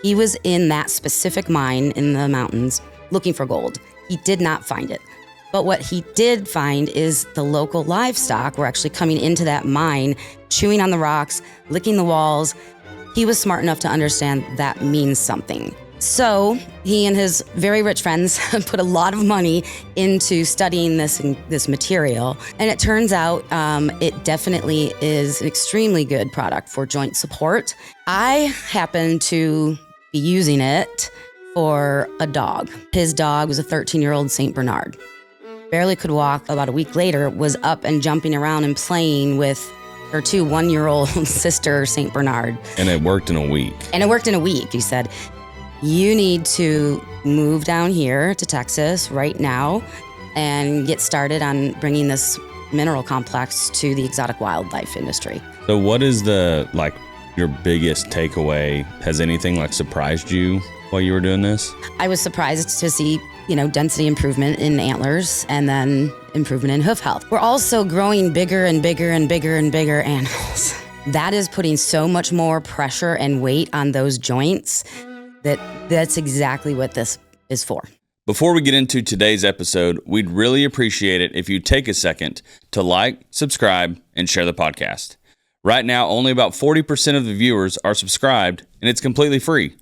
He was in that specific mine in the mountains looking for gold. He did not find it. But what he did find is the local livestock were actually coming into that mine, chewing on the rocks, licking the walls. He was smart enough to understand that means something. So he and his very rich friends put a lot of money into studying this material. And it turns out it definitely is an extremely good product for joint support. I happen to be using it for a dog. His dog was a 13-year-old St. Bernard. Barely could walk. About a week later, was up and jumping around and playing with her 2 one-year-old sister, St. Bernard. And it worked in a week. He said, you need to move down here to Texas right now and get started on bringing this mineral complex to the exotic wildlife industry. So what is your biggest takeaway? Has anything surprised you while you were doing this? I was surprised to see density improvement in antlers and then improvement in hoof health. We're also growing bigger and bigger and bigger and bigger animals. That is putting so much more pressure and weight on those joints that's exactly what this is for. Before we get into today's episode, we'd really appreciate it if you'd take a second to like, subscribe, and share the podcast. Right now, only about 40% of the viewers are subscribed, and it's completely free.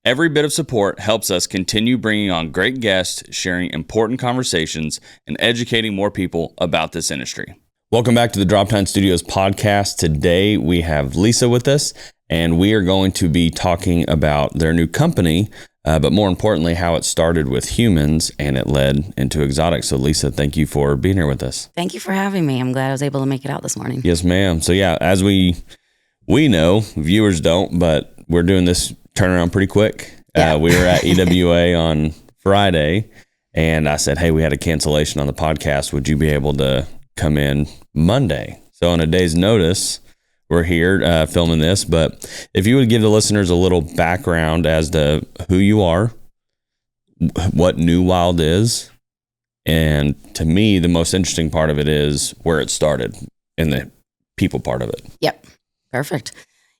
Every bit of support helps us continue bringing on great guests, sharing important conversations, and educating more people about this industry. Welcome back to the Droptine Studios podcast. Today we have Lisa with us, and we are going to be talking about their new company, but more importantly, how it started with humans and it led into exotics. So Lisa, thank you for being here with us. Thank you for having me. I'm glad I was able to make it out this morning. Yes, ma'am. So yeah, as we know, viewers don't, but we're doing this turnaround pretty quick. Yeah. We were at EWA on Friday, and I said, hey, we had a cancellation on the podcast. Would you be able to come in Monday? So on a day's notice, we're here filming this. But if you would give the listeners a little background as to who you are, what NuWild is, and to me, the most interesting part of it is where it started and the people part of it. Yep. Perfect.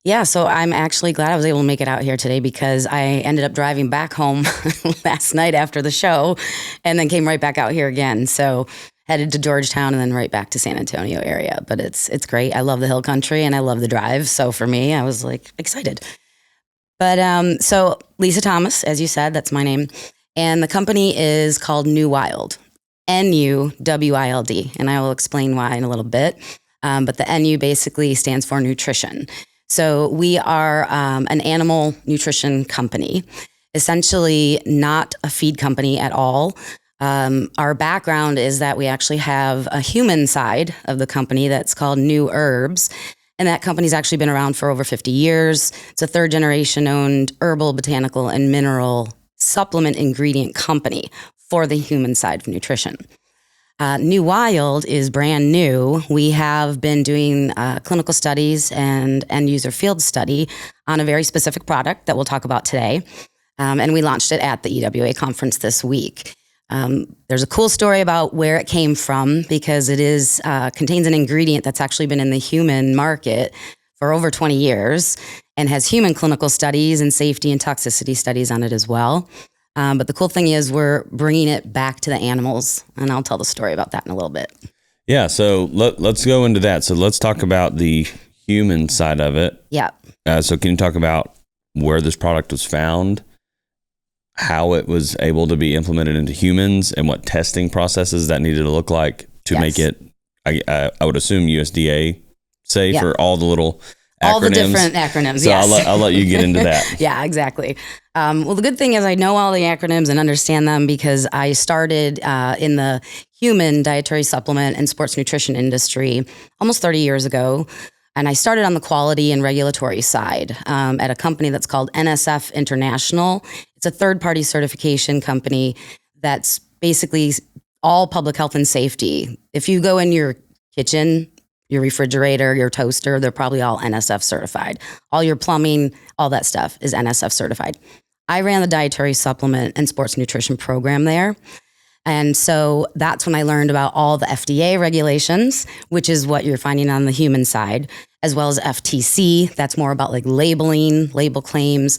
Yeah, so I'm actually glad I was able to make it out here today because I ended up driving back home last night after the show and then came right back out here again. So headed to Georgetown and then right back to San Antonio area. But it's great. I love the hill country and I love the drive. So for me, I was excited. But so Lisa Thomas, as you said, that's my name. And the company is called NuWild, NuWild. And I will explain why in a little bit. But the NU basically stands for nutrition. So we are an animal nutrition company, essentially not a feed company at all. Our background is that we actually have a human side of the company that's called New Herbs. And that company's actually been around for over 50 years. It's a 3rd generation owned herbal, botanical, and mineral supplement ingredient company for the human side of nutrition. NuWild is brand new. We have been doing clinical studies and end user field study on a very specific product that we'll talk about today. And we launched it at the EWA conference this week. There's a cool story about where it came from because it contains an ingredient that's actually been in the human market for over 20 years and has human clinical studies and safety and toxicity studies on it as well. But the cool thing is we're bringing it back to the animals, and I'll tell the story about that in a little bit. Yeah, so let's go into that. So let's talk about the human side of it. Yeah. So can you talk about where this product was found, how it was able to be implemented into humans, and what testing processes that needed to look like to make it, I would assume, USDA safe for all the little acronyms. All the different acronyms, so yes. I'll let you get into that. Yeah, exactly. Well, the good thing is I know all the acronyms and understand them because I started in the human dietary supplement and sports nutrition industry almost 30 years ago. And I started on the quality and regulatory side at a company that's called NSF International. It's a third-party certification company that's basically all public health and safety. If you go in your kitchen, your refrigerator, your toaster, they're probably all NSF certified. All your plumbing, all that stuff is NSF certified. I ran the dietary supplement and sports nutrition program there. And so that's when I learned about all the FDA regulations, which is what you're finding on the human side, as well as FTC. That's more about labeling, label claims.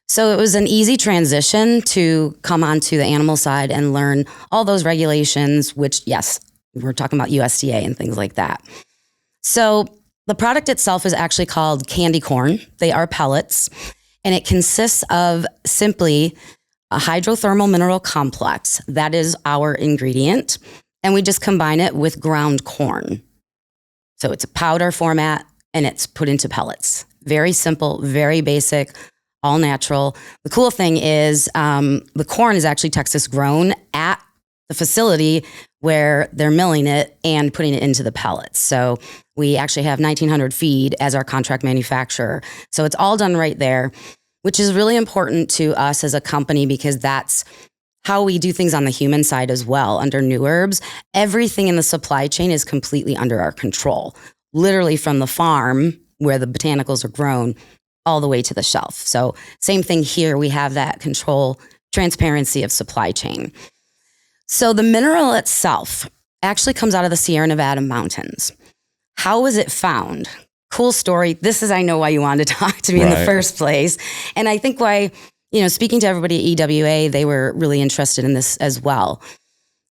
So it was an easy transition to come onto the animal side and learn all those regulations, which, yes, we're talking about USDA and things like that. So the product itself is actually called candy corn. They are pellets, and it consists of simply a hydrothermal mineral complex. That is our ingredient. And we just combine it with ground corn. So it's a powder format, and it's put into pellets. Very simple, very basic, all natural. The cool thing is the corn is actually Texas grown at the facility where they're milling it and putting it into the pellets. So we actually have 1900 Feed as our contract manufacturer. So it's all done right there, which is really important to us as a company because that's how we do things on the human side as well. Under NuHerbs, everything in the supply chain is completely under our control, literally from the farm where the botanicals are grown all the way to the shelf. So same thing here. We have that control, transparency of supply chain. So the mineral itself actually comes out of the Sierra Nevada mountains. How was it found? Cool story. This is, I know why you wanted to talk to me in the first place. And I think why, speaking to everybody at EWA, they were really interested in this as well.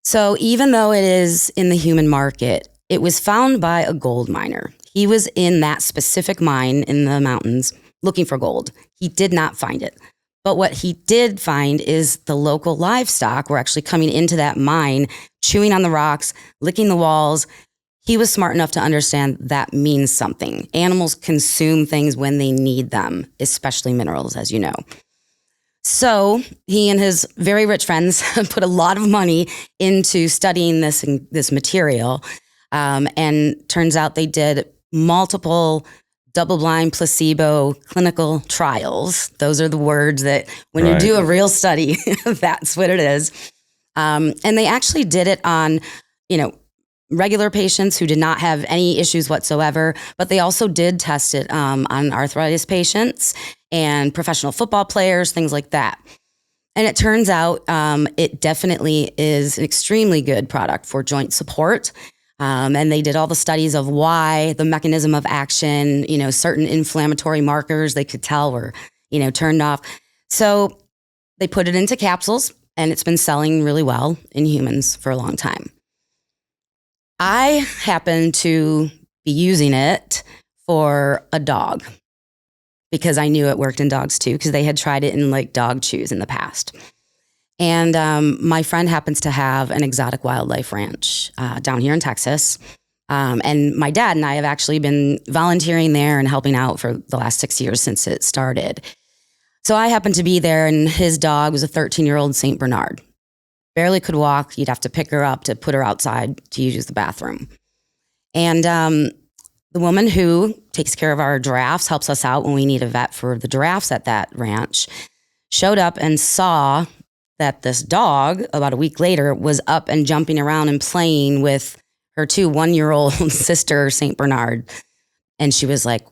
So even though it is in the human market, it was found by a gold miner. He was in that specific mine in the mountains looking for gold. He did not find it. But what he did find is the local livestock were actually coming into that mine, chewing on the rocks, licking the walls. He was smart enough to understand that means something. Animals consume things when they need them, especially minerals, as you know. So he and his very rich friends put a lot of money into studying this material. And turns out they did multiple double-blind placebo clinical trials. Those are the words that when you do a real study, that's what it is. And they actually did it on, regular patients who did not have any issues whatsoever, but they also did test it on arthritis patients and professional football players, things like that. And it turns out it definitely is an extremely good product for joint support. And they did all the studies of why, the mechanism of action, certain inflammatory markers they could tell were, turned off. So they put it into capsules, and it's been selling really well in humans for a long time. I happen to be using it for a dog because I knew it worked in dogs too, because they had tried it in dog chews in the past. And my friend happens to have an exotic wildlife ranch down here in Texas. And my dad and I have actually been volunteering there and helping out for the last 6 years since it started. So I happened to be there, and his dog was a 13-year-old St. Bernard. Barely could walk. You'd have to pick her up to put her outside to use the bathroom. And the woman who takes care of our giraffes, helps us out when we need a vet for the giraffes at that ranch, showed up and saw that this dog, about a week later, was up and jumping around and playing with her 2 one-year-old sister, St. Bernard. And she was like,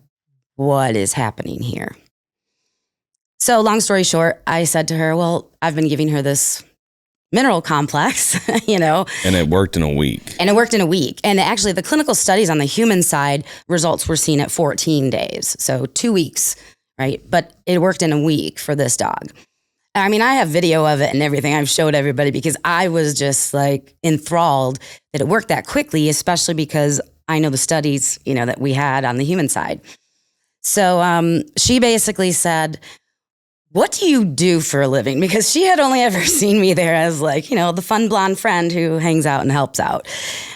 what is happening here? So long story short, I said to her, well, I've been giving her this mineral complex, And it worked in a week. And actually, the clinical studies on the human side, results were seen at 14 days. So 2 weeks, right? But it worked in a week for this dog. I mean, I have video of it and everything. I've showed everybody because I was just enthralled that it worked that quickly, especially because I know the studies, that we had on the human side. So she basically said, what do you do for a living? Because she had only ever seen me there as the fun blonde friend who hangs out and helps out.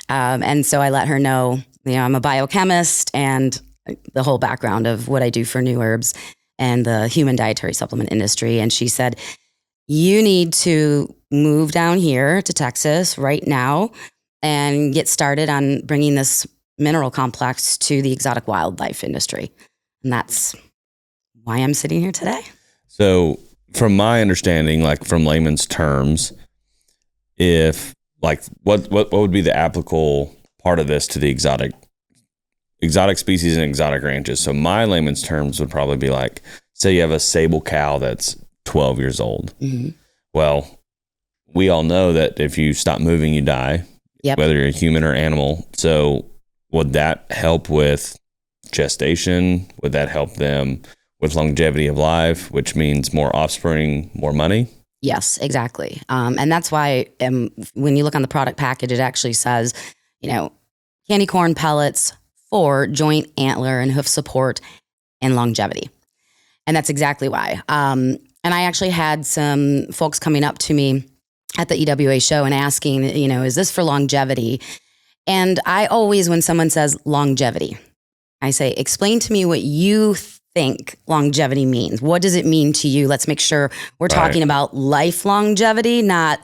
And so I let her know, I'm a biochemist and the whole background of what I do for NuHerbs and the human dietary supplement industry. And she said, you need to move down here to Texas right now and get started on bringing this mineral complex to the exotic wildlife industry. And that's why I'm sitting here today. So from my understanding, from layman's terms, if what would be the applicable part of this to the exotic species and exotic ranches? So my layman's terms would probably be say you have a sable cow that's 12 years old. Mm-hmm. Well, we all know that if you stop moving, you die, whether you're a human or animal. So would that help with gestation? Would that help them with longevity of life, which means more offspring, more money. Yes, exactly. And that's why when you look on the product package, it actually says, candy corn pellets for joint, antler, and hoof support and longevity. And that's exactly why. And I actually had some folks coming up to me at the EWA show and asking, is this for longevity? And I always, when someone says longevity, I say, explain to me what you think longevity means. What does it mean to you? Let's make sure we're talking about life longevity, not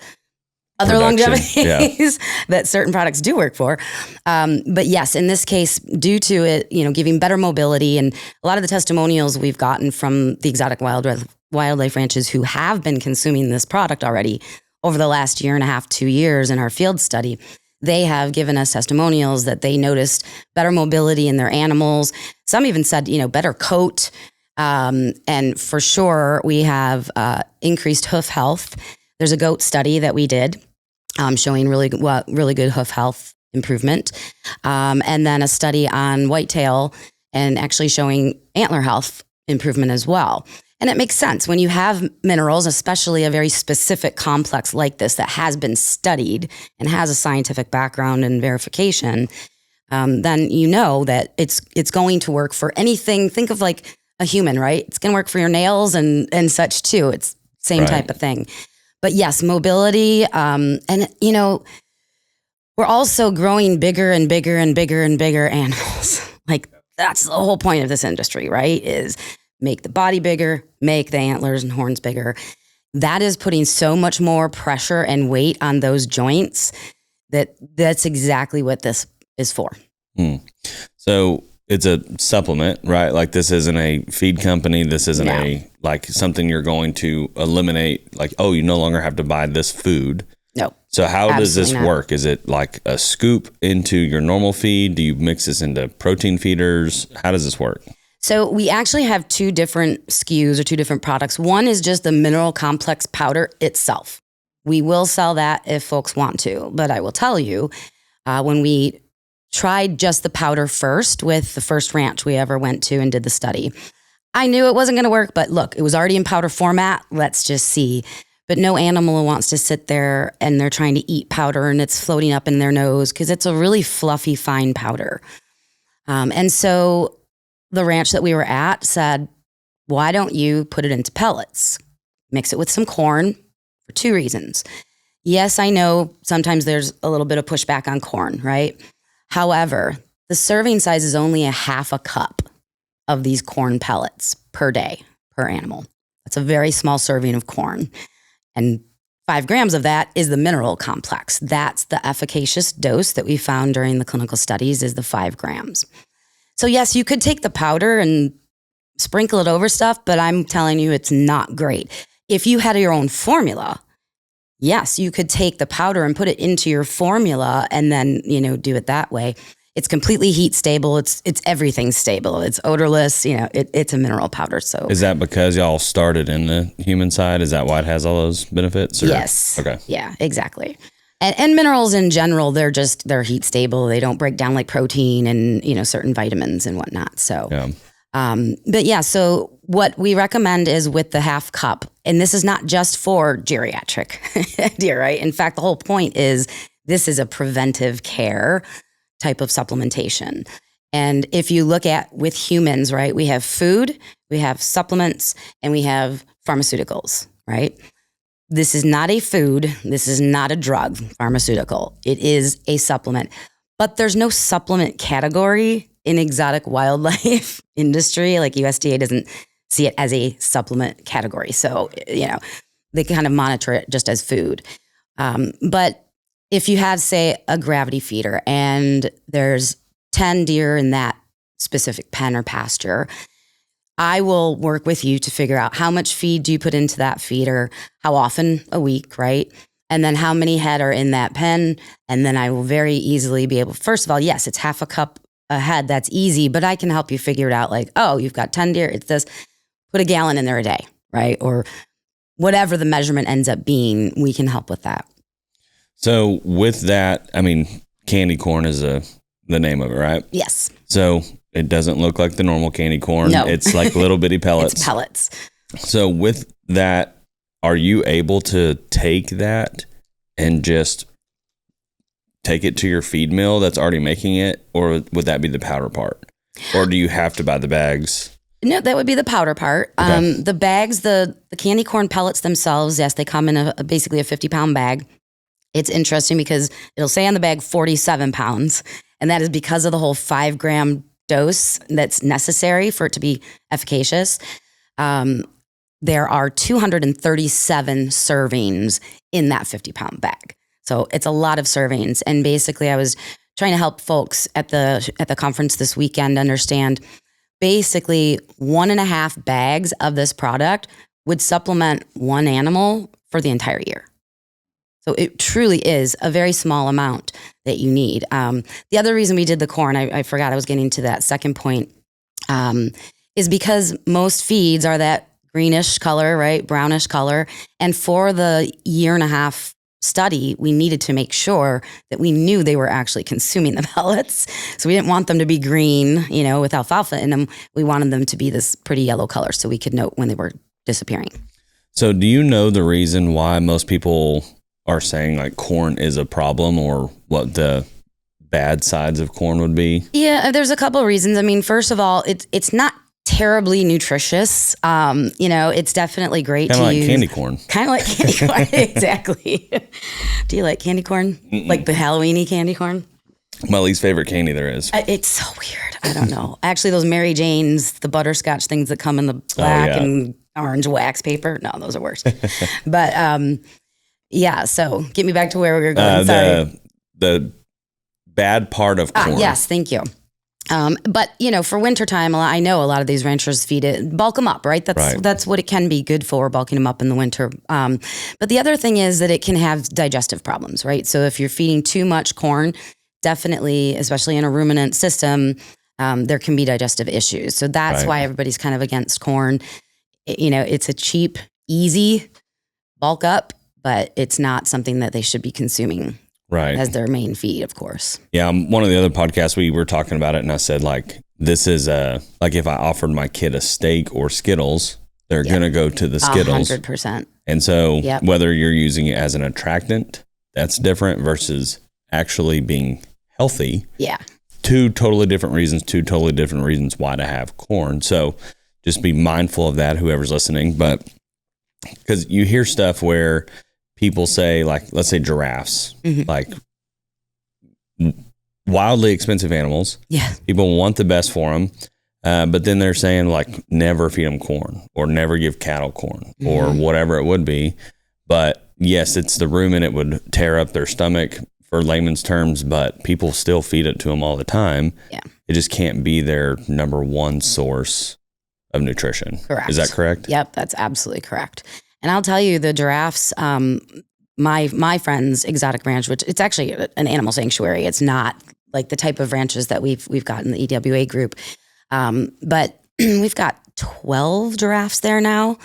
other longevities that certain products do work for. But yes, in this case, due to it, giving better mobility, and a lot of the testimonials we've gotten from the exotic wildlife ranches who have been consuming this product already over the last 1.5 to 2 years in our field study, they have given us testimonials that they noticed better mobility in their animals. Some even said, better coat. And for sure, we have increased hoof health. There's a goat study that we did showing really good hoof health improvement. And then a study on whitetail and actually showing antler health improvement as well. And it makes sense when you have minerals, especially a very specific complex like this that has been studied and has a scientific background and verification, then you know that it's going to work for anything. Think of like a human, right? It's going to work for your nails and such too. It's same type of thing. But yes, mobility, and we're also growing bigger and bigger and bigger and bigger animals. Like that's the whole point of this industry, right? Is make the body bigger, make the antlers and horns bigger. That is putting so much more pressure and weight on those joints that's exactly what this is for. So it's a supplement, right? Like this isn't a feed company. This isn't like something you're going to eliminate. Like, oh, you no longer have to buy this food. No. So how does this work? Is it like a scoop into your normal feed? Do you mix this into protein feeders? How does this work? So we actually have 2 different SKUs or 2 different products. One is just the mineral complex powder itself. We will sell that if folks want to, but I will tell you, when we tried just the powder first with the first ranch we ever went to and did the study, I knew it wasn't going to work, but look, it was already in powder format. Let's just see. But no animal wants to sit there and they're trying to eat powder and it's floating up in their nose because it's a really fluffy, fine powder. And so the ranch that we were at said, why don't you put it into pellets? Mix it with some corn for 2 reasons. Yes, I know sometimes there's a little bit of pushback on corn, right? However, the serving size is only 1/2 cup of these corn pellets per day, per animal. That's a very small serving of corn. And 5 grams of that is the mineral complex. That's the efficacious dose that we found during the clinical studies is the 5 grams. So yes, you could take the powder and sprinkle it over stuff, but I'm telling you it's not great. If you had your own formula, yes, you could take the powder and put it into your formula and then, do it that way. It's completely heat stable. It's everything stable. It's odorless. It's a mineral powder. So is that because y'all started in the human side? Is that why it has all those benefits? Or? Yes. Okay. Yeah, exactly. And minerals in general, they're heat stable. They don't break down like protein and, certain vitamins and whatnot. So, but yeah, so what we recommend is with the 1/2 cup, and this is not just for geriatric deer, right? In fact, the whole point is this is a preventive care type of supplementation. And if you look at with humans, right, we have food, we have supplements, and we have pharmaceuticals, right? This is not a food. This is not a drug, pharmaceutical. It is a supplement. But there's no supplement category in exotic wildlife industry. Like USDA doesn't see it as a supplement category. So, they kind of monitor it just as food. But if you have, say, a gravity feeder and there's 10 deer in that specific pen or pasture, I will work with you to figure out how much feed do you put into that feeder, how often a week, right? And then how many head are in that pen. And then I will very easily be able, first of all, yes, it's 1/2 cup a head. That's easy, but I can help you figure it out. Like, oh, you've got 10 deer. It's this, put a gallon in there a day, right? Or whatever the measurement ends up being, we can help with that. So with that, candy corn is the name of it, right? Yes. So it doesn't look like the normal candy corn. No. It's like little bitty pellets. It's pellets. So with that, are you able to take that and just take it to your feed mill that's already making it, or would that be the powder part? Or do you have to buy the bags? No, that would be the powder part. Okay. The bags, the candy corn pellets themselves, yes, they come in basically a 50-pound bag. It's interesting because it'll say on the bag 47 pounds, and that is because of the whole 5-gram dose that's necessary for it to be efficacious. There are 237 servings in that 50-pound bag. So it's a lot of servings. And basically I was trying to help folks at the conference this weekend understand basically 1.5 bags of this product would supplement one animal for the entire year. So it truly is a very small amount that you need. The other reason we did the corn, I forgot I was getting to that second point, is because most feeds are that greenish color, right? Brownish color. And for the 1.5 year study, we needed to make sure that we knew they were actually consuming the pellets. So we didn't want them to be green, with alfalfa in them. We wanted them to be this pretty yellow color so we could note when they were disappearing. So do you know the reason why most people are saying like corn is a problem, or what the bad sides of corn would be? Yeah, there's a couple of reasons. I mean, first of all, it's not terribly nutritious. It's definitely great to use. Candy corn. Kind of like candy corn. Exactly. Do you like candy corn? Mm-mm. Like the Halloween-y candy corn? My least favorite candy there is. It's so weird. I don't know. Actually, those Mary Janes, the butterscotch things that come in the black and orange wax paper. No, those are worse. But so get me back to where we were going. Sorry. The bad part of corn. Yes, thank you. But for wintertime, I know a lot of these ranchers feed it, bulk them up, right? That's what it can be good for, bulking them up in the winter. But the other thing is that it can have digestive problems, right? So if you're feeding too much corn, definitely, especially in a ruminant system, there can be digestive issues. So that's why everybody's kind of against corn. It's a cheap, easy bulk up, but it's not something that they should be consuming. Right. As their main feed, of course. Yeah. One of the other podcasts, we were talking about it, and I said, this is like if I offered my kid a steak or Skittles, they're going to go to the Skittles. 100%. And so whether you're using it as an attractant, that's different versus actually being healthy. Yeah. Two totally different reasons why to have corn. So just be mindful of that, whoever's listening. But because you hear stuff where people say, let's say giraffes, wildly expensive animals. Yeah. People want the best for them. But then they're saying never feed them corn, or never give cattle corn, or whatever it would be. But yes, it's the rumen. It would tear up their stomach for layman's terms, but people still feed it to them all the time. Yeah. It just can't be their number one source of nutrition. Correct. Is that correct? Yep. That's absolutely correct. And I'll tell you, the giraffes, my friend's exotic ranch, which it's actually an animal sanctuary. It's not like the type of ranches that we've got in the EWA group. But we've got 12 giraffes there now.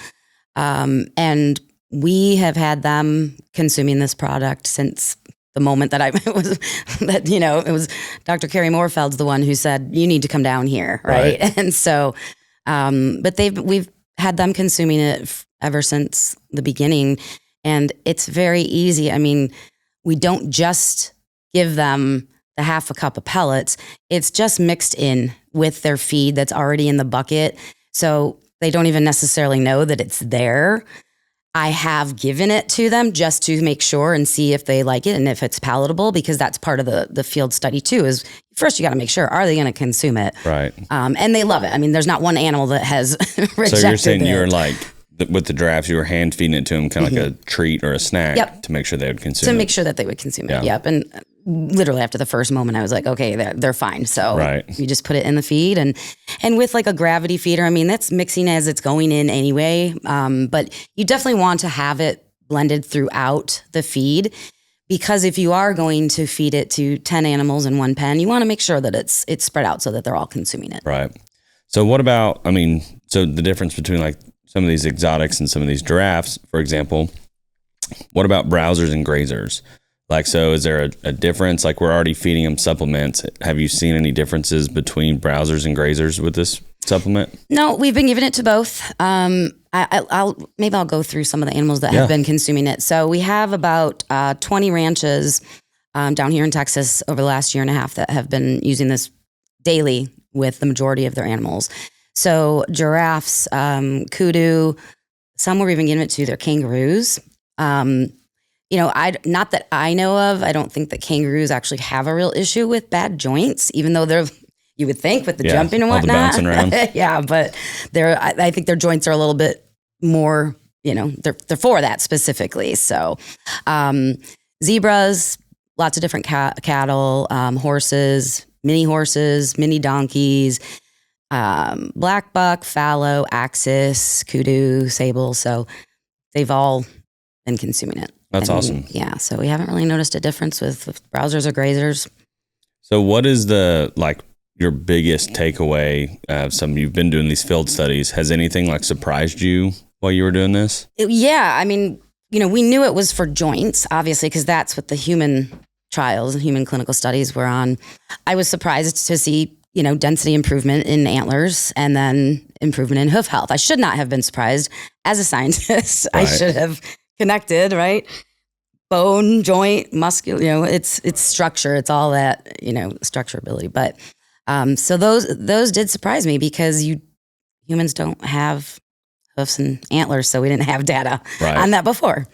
And we have had them consuming this product since the moment that it was Dr. Carrie Moorfeld's the one who said, you need to come down here. Right. And so, but we've had them consuming it ever since the beginning. And it's very easy. I mean, we don't just give them the half a cup of pellets. It's just mixed in with their feed that's already in the bucket. So they don't even necessarily know that it's there. I have given it to them just to make sure and see if they like it and if it's palatable, because that's part of the field study too, is first you got to make sure, are they going to consume it? Right. And they love it. I mean, there's not one animal that has rejected So you're saying it. you're with the giraffes, you were hand feeding it to them kind of like a treat or a snack to make sure they would consume it. To make sure that they would consume it. Yep. And literally after the first moment, I was like, okay, they're fine. So you just put it in the feed and with like a gravity feeder, I mean, that's mixing as it's going in anyway. But you definitely want to have it blended throughout the feed, because if you are going to feed it to 10 animals in one pen, you want to make sure that it's spread out so that they're all consuming it. Right. So what about, so the difference between like some of these exotics and some of these giraffes, for example, what about browsers and grazers? Like, so is there a difference? Like, we're already feeding them supplements. Have you seen any differences between browsers and grazers with this supplement? No, we've been giving it to both. I'll go through some of the animals that have been consuming it. So we have about 20 ranches down here in Texas over the last year and a half that have been using this daily with the majority of their animals. So giraffes, kudu, some were even giving it to their kangaroos. Not that I know of, I don't think that kangaroos actually have a real issue with bad joints, even though you would think with the jumping and whatnot. All the bouncing around. Yeah, but I think their joints are a little bit more, they're for that specifically. So, zebras, lots of different cattle, horses, mini donkeys, black buck, fallow, axis, kudu, sable. So they've all been consuming it. That's awesome. Yeah. So we haven't really noticed a difference with browsers or grazers. So what is your biggest takeaway? You've been doing these field studies. Has anything surprised you while you were doing this? Yeah. I mean, we knew it was for joints, obviously, because that's what the human trials and human clinical studies were on. I was surprised to see, density improvement in antlers and then improvement in hoof health. I should not have been surprised as a scientist. Right. I should have connected, right? Bone, joint, muscular, it's structure. It's all that, structure ability. But so those did surprise me because humans don't have hoofs and antlers, so we didn't have data on that before.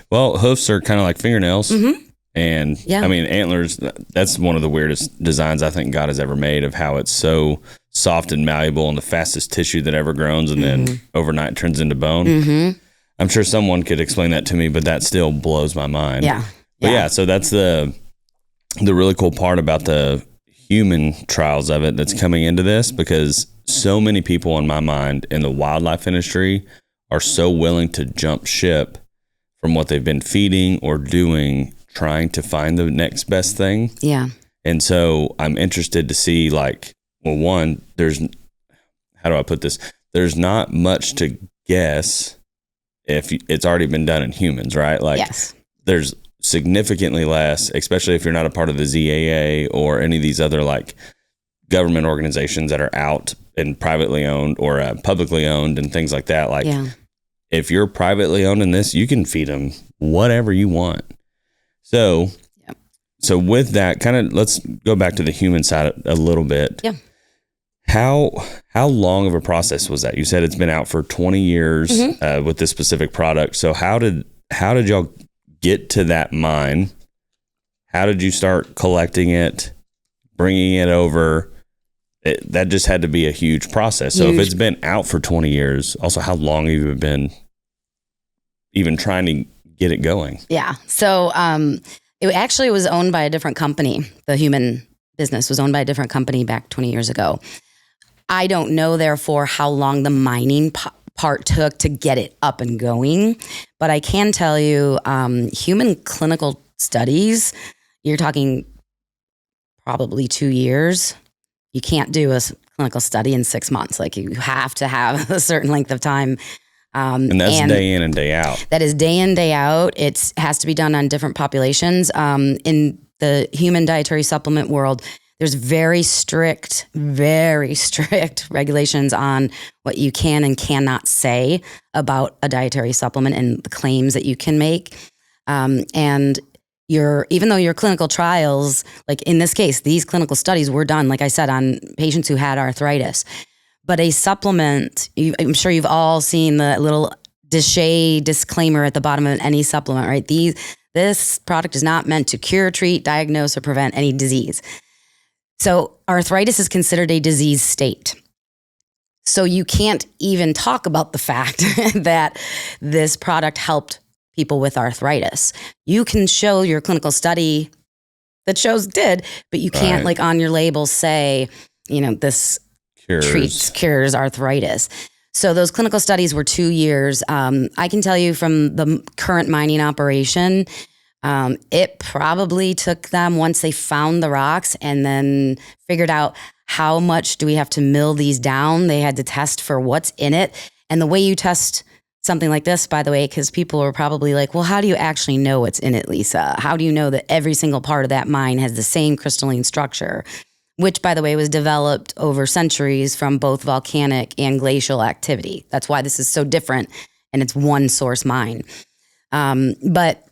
Well, hoofs are kind of like fingernails. Mm-hmm. And yeah. I mean, antlers, that's one of the weirdest designs I think God has ever made, of how it's so soft and malleable and the fastest tissue that ever grows, and then overnight turns into bone. Mm-hmm. I'm sure someone could explain that to me, but that still blows my mind. Yeah. But yeah, so that's the really cool part about the human trials of it that's coming into this, because so many people in my mind in the wildlife industry are so willing to jump ship from what they've been feeding or doing, trying to find the next best thing. Yeah. And so I'm interested to see, one, how do I put this? There's not much to guess if it's already been done in humans, right? Yes. There's significantly less, especially if you're not a part of the ZAA or any of these other government organizations that are out and privately owned or publicly owned and things like that. If you're privately owned in this, you can feed them whatever you want. So with that, let's go back to the human side a little bit. Yeah. How long of a process was that? You said it's been out for 20 years with this specific product. So how did y'all get to that mine? How did you start collecting it, bringing it over? That just had to be a huge process. So if it's been out for 20 years, also how long have you been even trying to get it going? Yeah. So it actually was owned by a different company. The human business was owned by a different company back 20 years ago. I don't know, therefore, how long the mining part took to get it up and going, but I can tell you human clinical studies, you're talking probably 2 years. You can't do a clinical study in 6 months. You have to have a certain length of time. And that's day in and day out. That is day in, day out. It has to be done on different populations. In the human dietary supplement world, there's very strict regulations on what you can and cannot say about a dietary supplement and the claims that you can make. And even though your clinical trials, in this case, these clinical studies were done, like I said, on patients who had arthritis. But a supplement, I'm sure you've all seen the little disclaimer at the bottom of any supplement, right? This product is not meant to cure, treat, diagnose, or prevent any disease. So arthritis is considered a disease state. So you can't even talk about the fact that this product helped people with arthritis. You can show your clinical study that shows it did, but you can't on your label say, this cures arthritis. So those clinical studies were 2 years. I can tell you from the current mining operation, it probably took them, once they found the rocks and then figured out how much do we have to mill these down, they had to test for what's in it. And the way you test something like this, by the way, because people are probably like, well, how do you actually know what's in it, Lisa? How do you know that every single part of that mine has the same crystalline structure? Which, by the way, was developed over centuries from both volcanic and glacial activity. That's why this is so different, and it's one source mine. But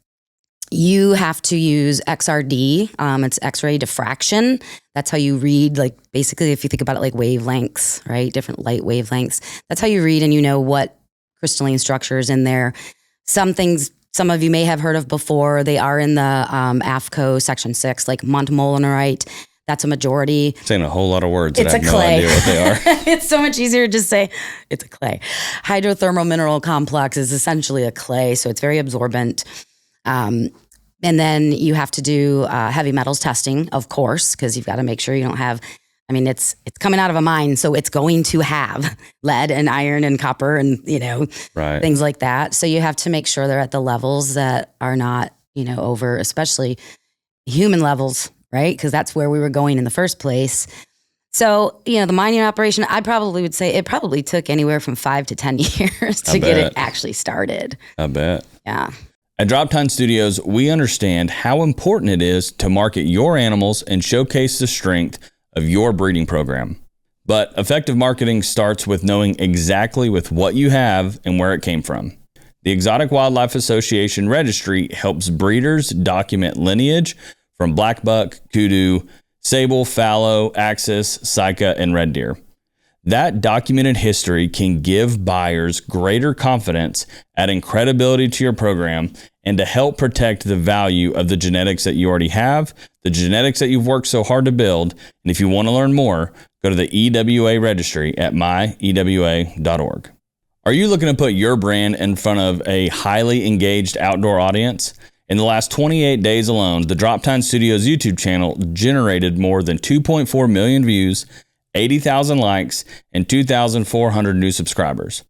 you have to use XRD. It's X-ray diffraction. That's how you read, like, basically, if you think about it like wavelengths, right? Different light wavelengths. That's how you read and you know what crystalline structures in there. Some things some of you may have heard of before. They are in the AFCO Section 6, like montmollinerite. That's a majority. Saying a whole lot of words. It's that I have a clay. no idea what they are. It's so much easier to just say it's a clay. Hydrothermal mineral complex is essentially a clay, so it's very absorbent. And then you have to do heavy metals testing, of course, because you've got to make sure you don't have. I mean, it's coming out of a mine, so it's going to have lead and iron and copper and Right. things like that. So you have to make sure they're at the levels that are not over, especially human levels. Right? Because that's where we were going in the first place. So, the mining operation, I probably would say it probably took anywhere from 5 to 10 years to get it actually started. I bet. Yeah. At Droptine Studios, we understand how important it is to market your animals and showcase the strength of your breeding program. But effective marketing starts with knowing exactly with what you have and where it came from. The Exotic Wildlife Association Registry helps breeders document lineage from black buck, kudu, sable, fallow, axis, sika, and red deer. That documented history can give buyers greater confidence, adding credibility to your program, and to help protect the value of the genetics that you already have, the genetics that you've worked so hard to build. And if you want to learn more, go to the EWA registry at myewa.org. Are you looking to put your brand in front of a highly engaged outdoor audience? In the last 28 days alone, the Droptine Studios YouTube channel generated more than 2.4 million views, 80,000 likes, and 2,400 new subscribers.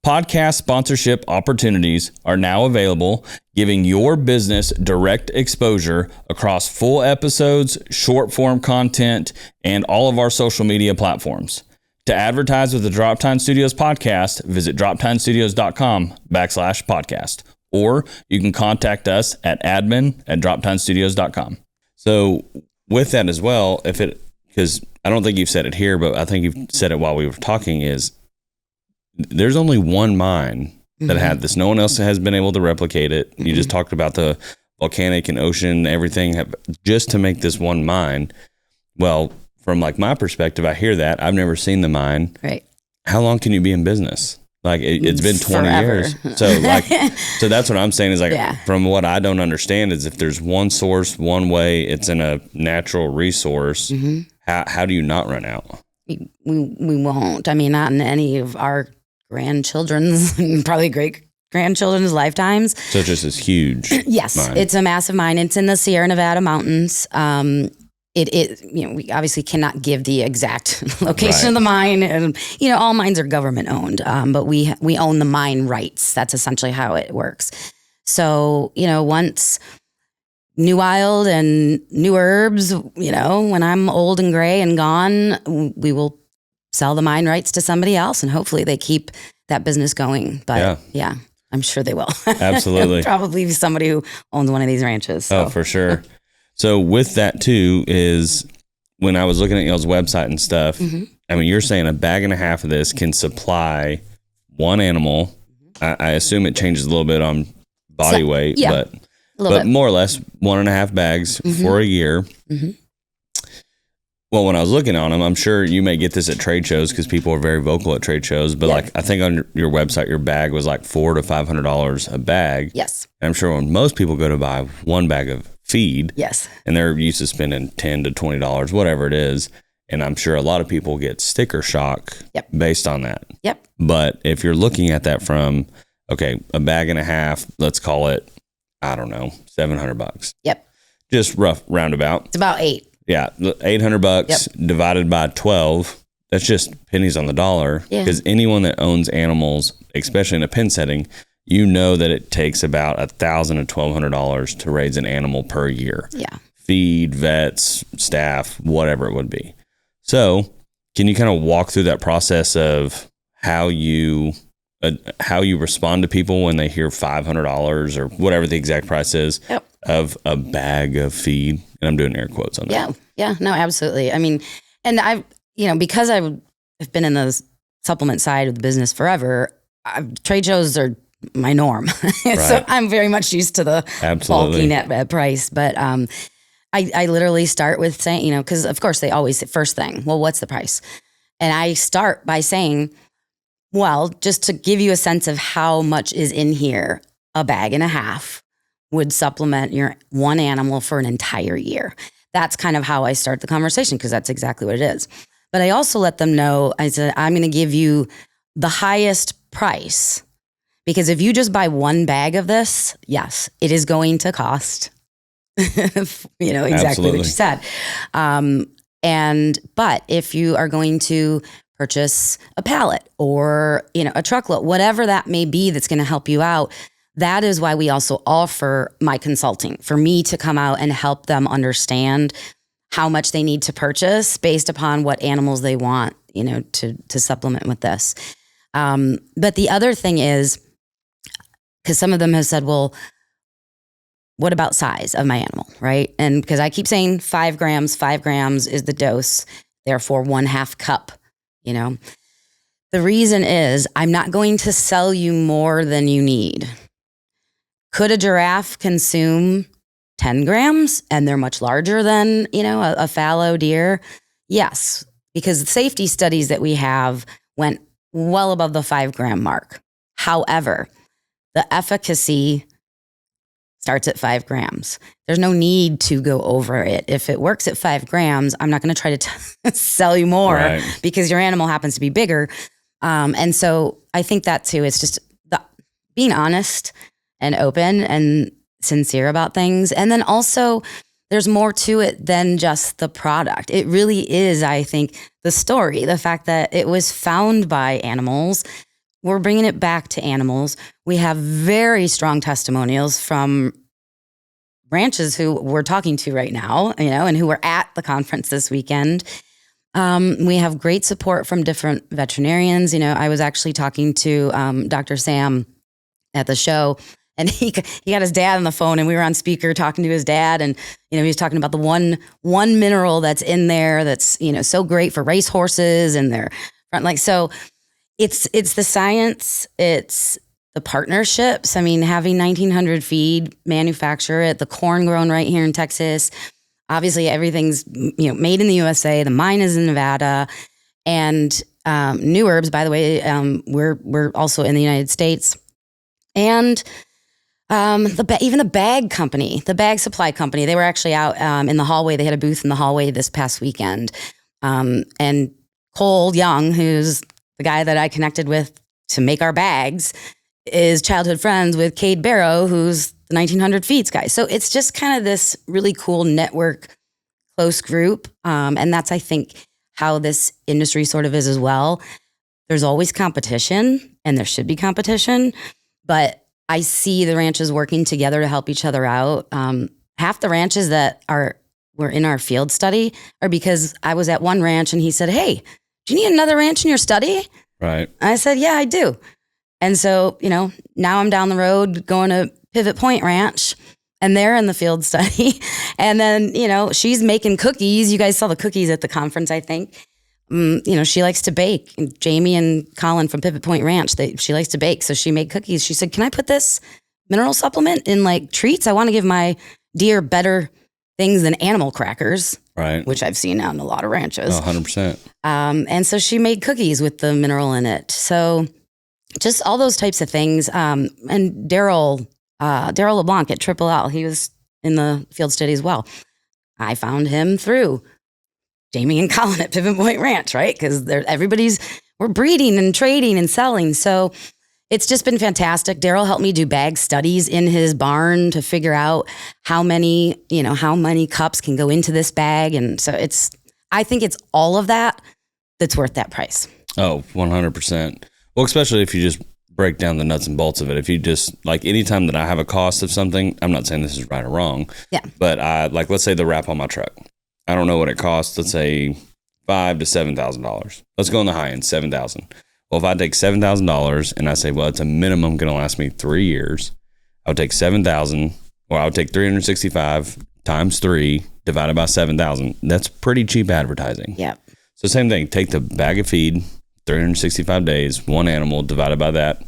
Podcast sponsorship opportunities are now available, giving your business direct exposure across full episodes, short form content, and all of our social media platforms. To advertise with the Droptine Studios podcast, visit droptinestudios.com/podcast. Or you can contact us at admin@droptinestudios.com. So with that as well, because I don't think you've said it here, but I think you've said it while we were talking, is there's only one mine that had this. No one else has been able to replicate it. You just talked about the volcanic and ocean, everything, just to make this one mine. Well, from like my perspective, I hear that. I've never seen the mine. Right. How long can you be in business? Like it's been 20 Forever. years. So so that's what I'm saying is from what I don't understand is if there's one source, one way, it's in a natural resource, how do you not run out? We won't. I mean, not in any of our grandchildren's, probably great grandchildren's lifetimes. So it's just this huge Yes, mine. It's a massive mine. It's in the Sierra Nevada mountains. We obviously cannot give the exact location of the mine, and all mines are government owned, but we own the mine rights. That's essentially how it works. So once NuWild and New Herbs, when I'm old and gray and gone, we will sell the mine rights to somebody else, and hopefully they keep that business going. But yeah I'm sure they will. Absolutely. Probably somebody who owns one of these ranches. So. Oh, for sure. So with that too is when I was looking at y'all's website and stuff, I mean, you're saying a bag and a half of this can supply one animal. I assume it changes a little bit on body weight, but more or less 1.5 bags for a year. Well, when I was looking on them, I'm sure you may get this at trade shows because people are very vocal at trade shows. But I think on your website, your bag was like $400 to $500 a bag. Yes. And I'm sure when most people go to buy one bag of feed, and they're used to spending $10 to $20, whatever it is, and I'm sure a lot of people get sticker shock based on that. Yep. But if you're looking at that from a bag and a half, let's call it, I don't know, $700. Yep. Just rough roundabout. It's about 8. Yeah, $800 divided by 12. That's just pennies on the dollar. Because anyone that owns animals, especially in a pen setting, that it takes about $1,000 to $1,200 to raise an animal per year. Yeah. Feed, vets, staff, whatever it would be. So, can you kind of walk through that process of how you how you respond to people when they hear $500 or whatever the exact price is of a bag of feed. And I'm doing air quotes on that. Yeah, no, absolutely. I mean, and I've, because I've been in the supplement side of the business forever, trade shows are my norm. So I'm very much used to the bulky net price. But I literally start with saying, because of course they always say first thing, well, what's the price? And I start by saying, well, just to give you a sense of how much is in here, a bag and a half would supplement your one animal for an entire year. That's kind of how I start the conversation, because that's exactly what it is. But I also let them know, I said, I'm going to give you the highest price, because if you just buy one bag of this, yes, it is going to cost, exactly Absolutely. What you said. But if you are going to purchase a pallet or, a truckload, whatever that may be that's going to help you out, that is why we also offer my consulting, for me to come out and help them understand how much they need to purchase based upon what animals they want, to supplement with this. But the other thing is, because some of them have said, well, what about size of my animal, right? And because I keep saying 5 grams is the dose, therefore 1/2 cup, The reason is I'm not going to sell you more than you need. Could a giraffe consume 10 grams and they're much larger than, a fallow deer? Yes, because the safety studies that we have went well above the 5 gram mark. However, the efficacy starts at 5 grams. There's no need to go over it. If it works at 5 grams, I'm not going to try to sell you more because your animal happens to be bigger. And so I think that too, it's just being honest and open and sincere about things. And then also there's more to it than just the product. It really is, I think, the story, the fact that it was found by animals. We're bringing it back to animals. We have very strong testimonials from ranches who we're talking to right now, and who were at the conference this weekend. We have great support from different veterinarians. I was actually talking to Dr. Sam at the show, and he got his dad on the phone, and we were on speaker talking to his dad, and he was talking about the one mineral that's in there that's so great for race horses and their front. So it's the science, it's the partnerships. I mean, having 1,900 feed, manufacture it, the corn grown right here in Texas. Obviously, everything's made in the USA. The mine is in Nevada, and NuWild, by the way, we're also in the United States, and even the bag company, the bag supply company. They were actually out in the hallway. They had a booth in the hallway this past weekend, and Cole Young, who's the guy that I connected with to make our bags, is childhood friends with Cade Barrow, who's the 1,900 Feeds guy. So it's just kind of this really cool network, close group. And that's, I think, how this industry sort of is as well. There's always competition, and there should be competition, but I see the ranches working together to help each other out. Half the ranches that were in our field study are because I was at one ranch and he said, "Hey, do you need another ranch in your study?" Right. I said, "Yeah, I do." And so, now I'm down the road going to Pivot Point Ranch, and they're in the field study. And then, she's making cookies. You guys saw the cookies at the conference, I think. She likes to bake. And Jamie and Colin from Pivot Point Ranch, she likes to bake. So she made cookies. She said, "Can I put this mineral supplement in treats? I want to give my deer better things than animal crackers." Right. Which I've seen out in a lot of ranches. 100%. And so she made cookies with the mineral in it. So just all those types of things. And Daryl LeBlanc at Triple L, he was in the field study as well. I found him through Jamie and Colin at Pivot Point Ranch, right? Because we're breeding and trading and selling. So it's just been fantastic. Daryl helped me do bag studies in his barn to figure out how many cups can go into this bag. And so I think it's all of that that's worth that price. Oh, 100%. Well, especially if you just break down the nuts and bolts of it. If you just, anytime that I have a cost of something, I'm not saying this is right or wrong. Yeah. But let's say the wrap on my truck. I don't know what it costs. Let's say $5,000 to $7,000. Let's go on the high end, $7,000. Well, if I take $7,000 and I say, well, it's a minimum going to last me 3 years, I would take 7,000, or I would take 365 times 3 divided by 7,000. That's pretty cheap advertising. Yeah. So same thing, take the bag of feed, 365 days, one animal divided by that.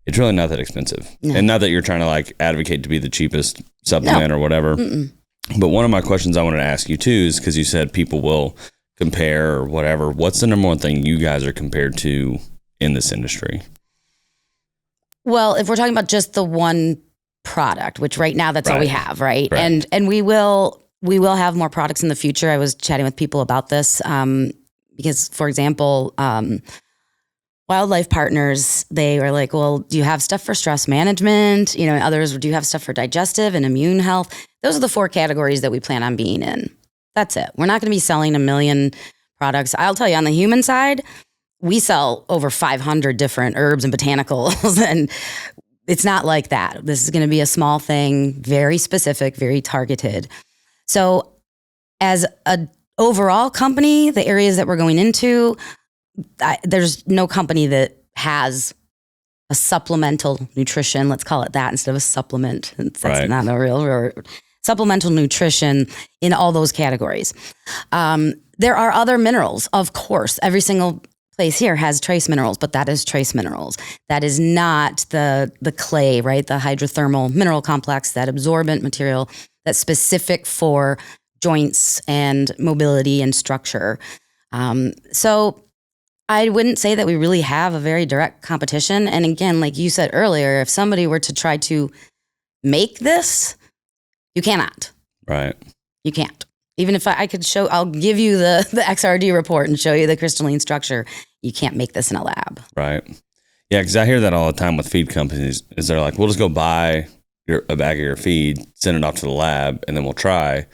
It's really not that expensive. No. And not that you're trying to like advocate to be the cheapest supplement or whatever. Mm-mm. But one of my questions I wanted to ask you too is because you said people will compare or whatever. What's the number one thing you guys are compared to in this industry? Well, if we're talking about just the one product, which right now that's all we have, right? And we will have more products in the future. I was chatting with people about this because, for example, Wildlife Partners, they were like, well, do you have stuff for stress management? You know, others, do you have stuff for digestive and immune health? Those are the 4 categories that we plan on being in. That's it. We're not going to be selling a million products. I'll tell you, on the human side, we sell over 500 different herbs and botanicals, and it's not like that. This is going to be a small thing, very specific, very targeted. So as an overall company, the areas that we're going into, there's no company that has a supplemental nutrition, let's call it that, instead of a supplement. That's not a real word. Supplemental nutrition in all those categories. There are other minerals, of course. Every single place here has trace minerals, but that is trace minerals. That is not the clay, right? The hydrothermal mineral complex, that absorbent material that's specific for joints and mobility and structure. So I wouldn't say that we really have a very direct competition. And again, like you said earlier, if somebody were to try to make this, you cannot. Right. You can't. Even if I could show, I'll give you the XRD report and show you the crystalline structure. You can't make this in a lab. Right. Yeah, because I hear that all the time with feed companies is they're like, we'll just go buy a bag of your feed, send it off to the lab, and then we'll try.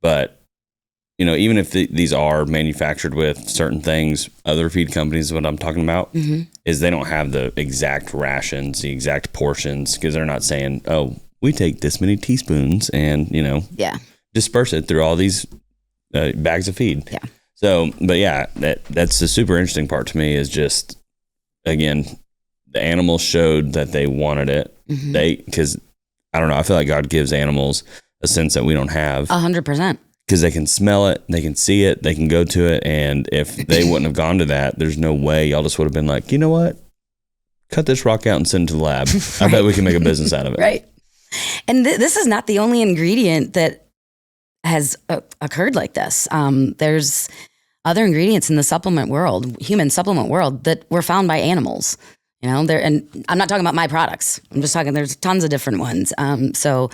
But you know, even if these are manufactured with certain things, other feed companies, what I'm talking about, is they don't have the exact rations, the exact portions, because they're not saying, oh, we take this many teaspoons and, you know, disperse it through all these bags of feed. Yeah. So, but yeah, that's the super interesting part to me is just, again, the animals showed that they wanted it. Because, I don't know, I feel like God gives animals a sense that we don't have. 100%. Because they can smell it, they can see it, they can go to it. And if they wouldn't have gone to that, there's no way y'all just would have been like, you know what? Cut this rock out and send it to the lab. I bet we can make a business out of it. Right. And this is not the only ingredient that has occurred like this. There's other ingredients in the supplement world, human supplement world, that were found by animals. You know, and I'm not talking about my products. I'm just talking, there's tons of different ones. So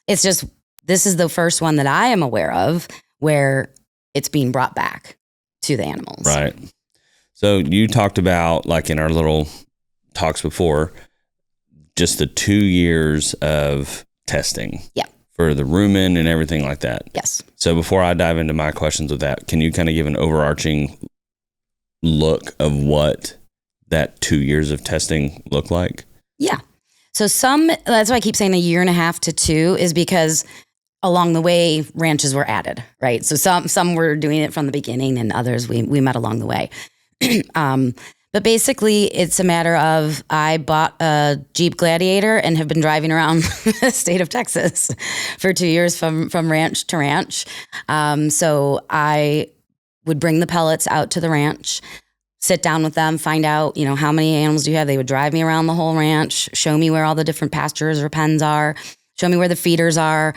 it's just, this is the first one that I am aware of where it's being brought back to the animals. Right. So you talked about, like in our little talks before, just the 2 years of testing. Yeah. For the rumen and everything like that. Yes. So before I dive into my questions with that, can you kind of give an overarching look of what that 2 years of testing looked like? Yeah. So that's why I keep saying 1.5 to 2 years is because along the way, ranches were added, right? So some were doing it from the beginning and others we met along the way. But basically, it's a matter of I bought a Jeep Gladiator and have been driving around the state of Texas for 2 years from ranch to ranch. So I would bring the pellets out to the ranch, sit down with them, find out, you know, how many animals do you have? They would drive me around the whole ranch, show me where all the different pastures or pens are, show me where the feeders are.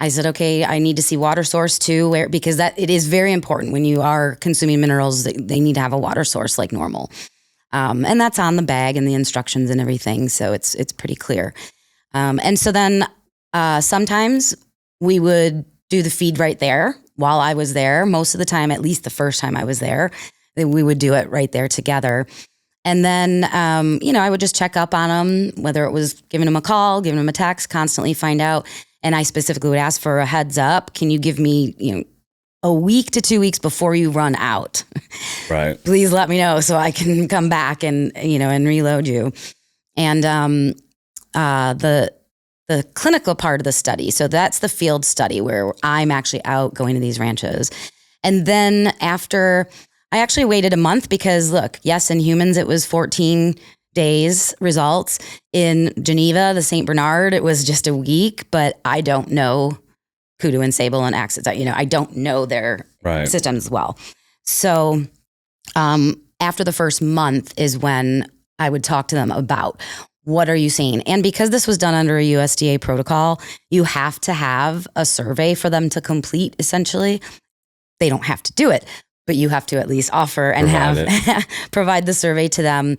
I said, okay, I need to see water source too, because it is very important when you are consuming minerals, they need to have a water source like normal. And that's on the bag and the instructions and everything. So it's pretty clear. And so then sometimes we would do the feed right there while I was there. Most of the time, at least the first time I was there, we would do it right there together. And then, I would just check up on them, whether it was giving them a call, giving them a text, constantly find out. And I specifically would ask for a heads up. Can you give me, a week to 2 weeks before you run out? Right. Please let me know so I can come back and, and reload you. And the clinical part of the study, so that's the field study where I'm actually out going to these ranches. And then after I actually waited a month because look, yes, in humans, it was 14 days results. In Geneva, the St. Bernard, it was just a week, but I don't know kudu and sable and axis. I don't know their systems well. So after the first month is when I would talk to them about what are you seeing? And because this was done under a USDA protocol, you have to have a survey for them to complete, essentially. They don't have to do it, but you have to at least offer and provide the survey to them.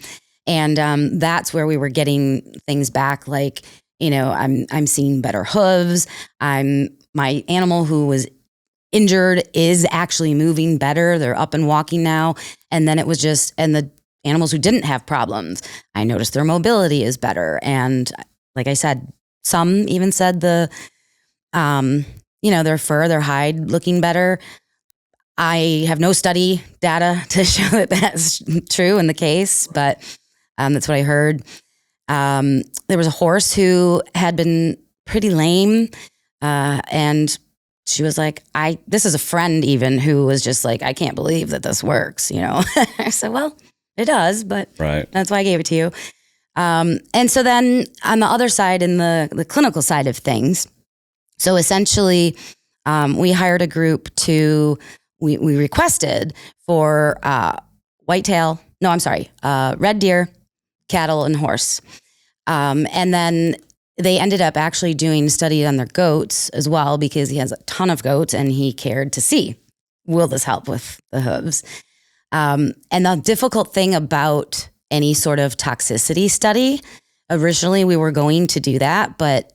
And that's where we were getting things back like, I'm seeing better hooves. My animal who was injured is actually moving better. They're up and walking now. And then it was and the animals who didn't have problems, I noticed their mobility is better. And like I said, some even said their fur, their hide looking better. I have no study data to show that that's true in the case, but that's what I heard. There was a horse who had been pretty lame, and she was like, this is a friend even who was just like, I can't believe that this works, I said, well, it does, but that's why I gave it to you. And so then on the other side, in the clinical side of things, so essentially we hired a group we requested for red deer, cattle, and horse. And then they ended up actually doing a study on their goats as well, because he has a ton of goats and he cared to see, will this help with the hooves? And the difficult thing about any sort of toxicity study, originally we were going to do that, but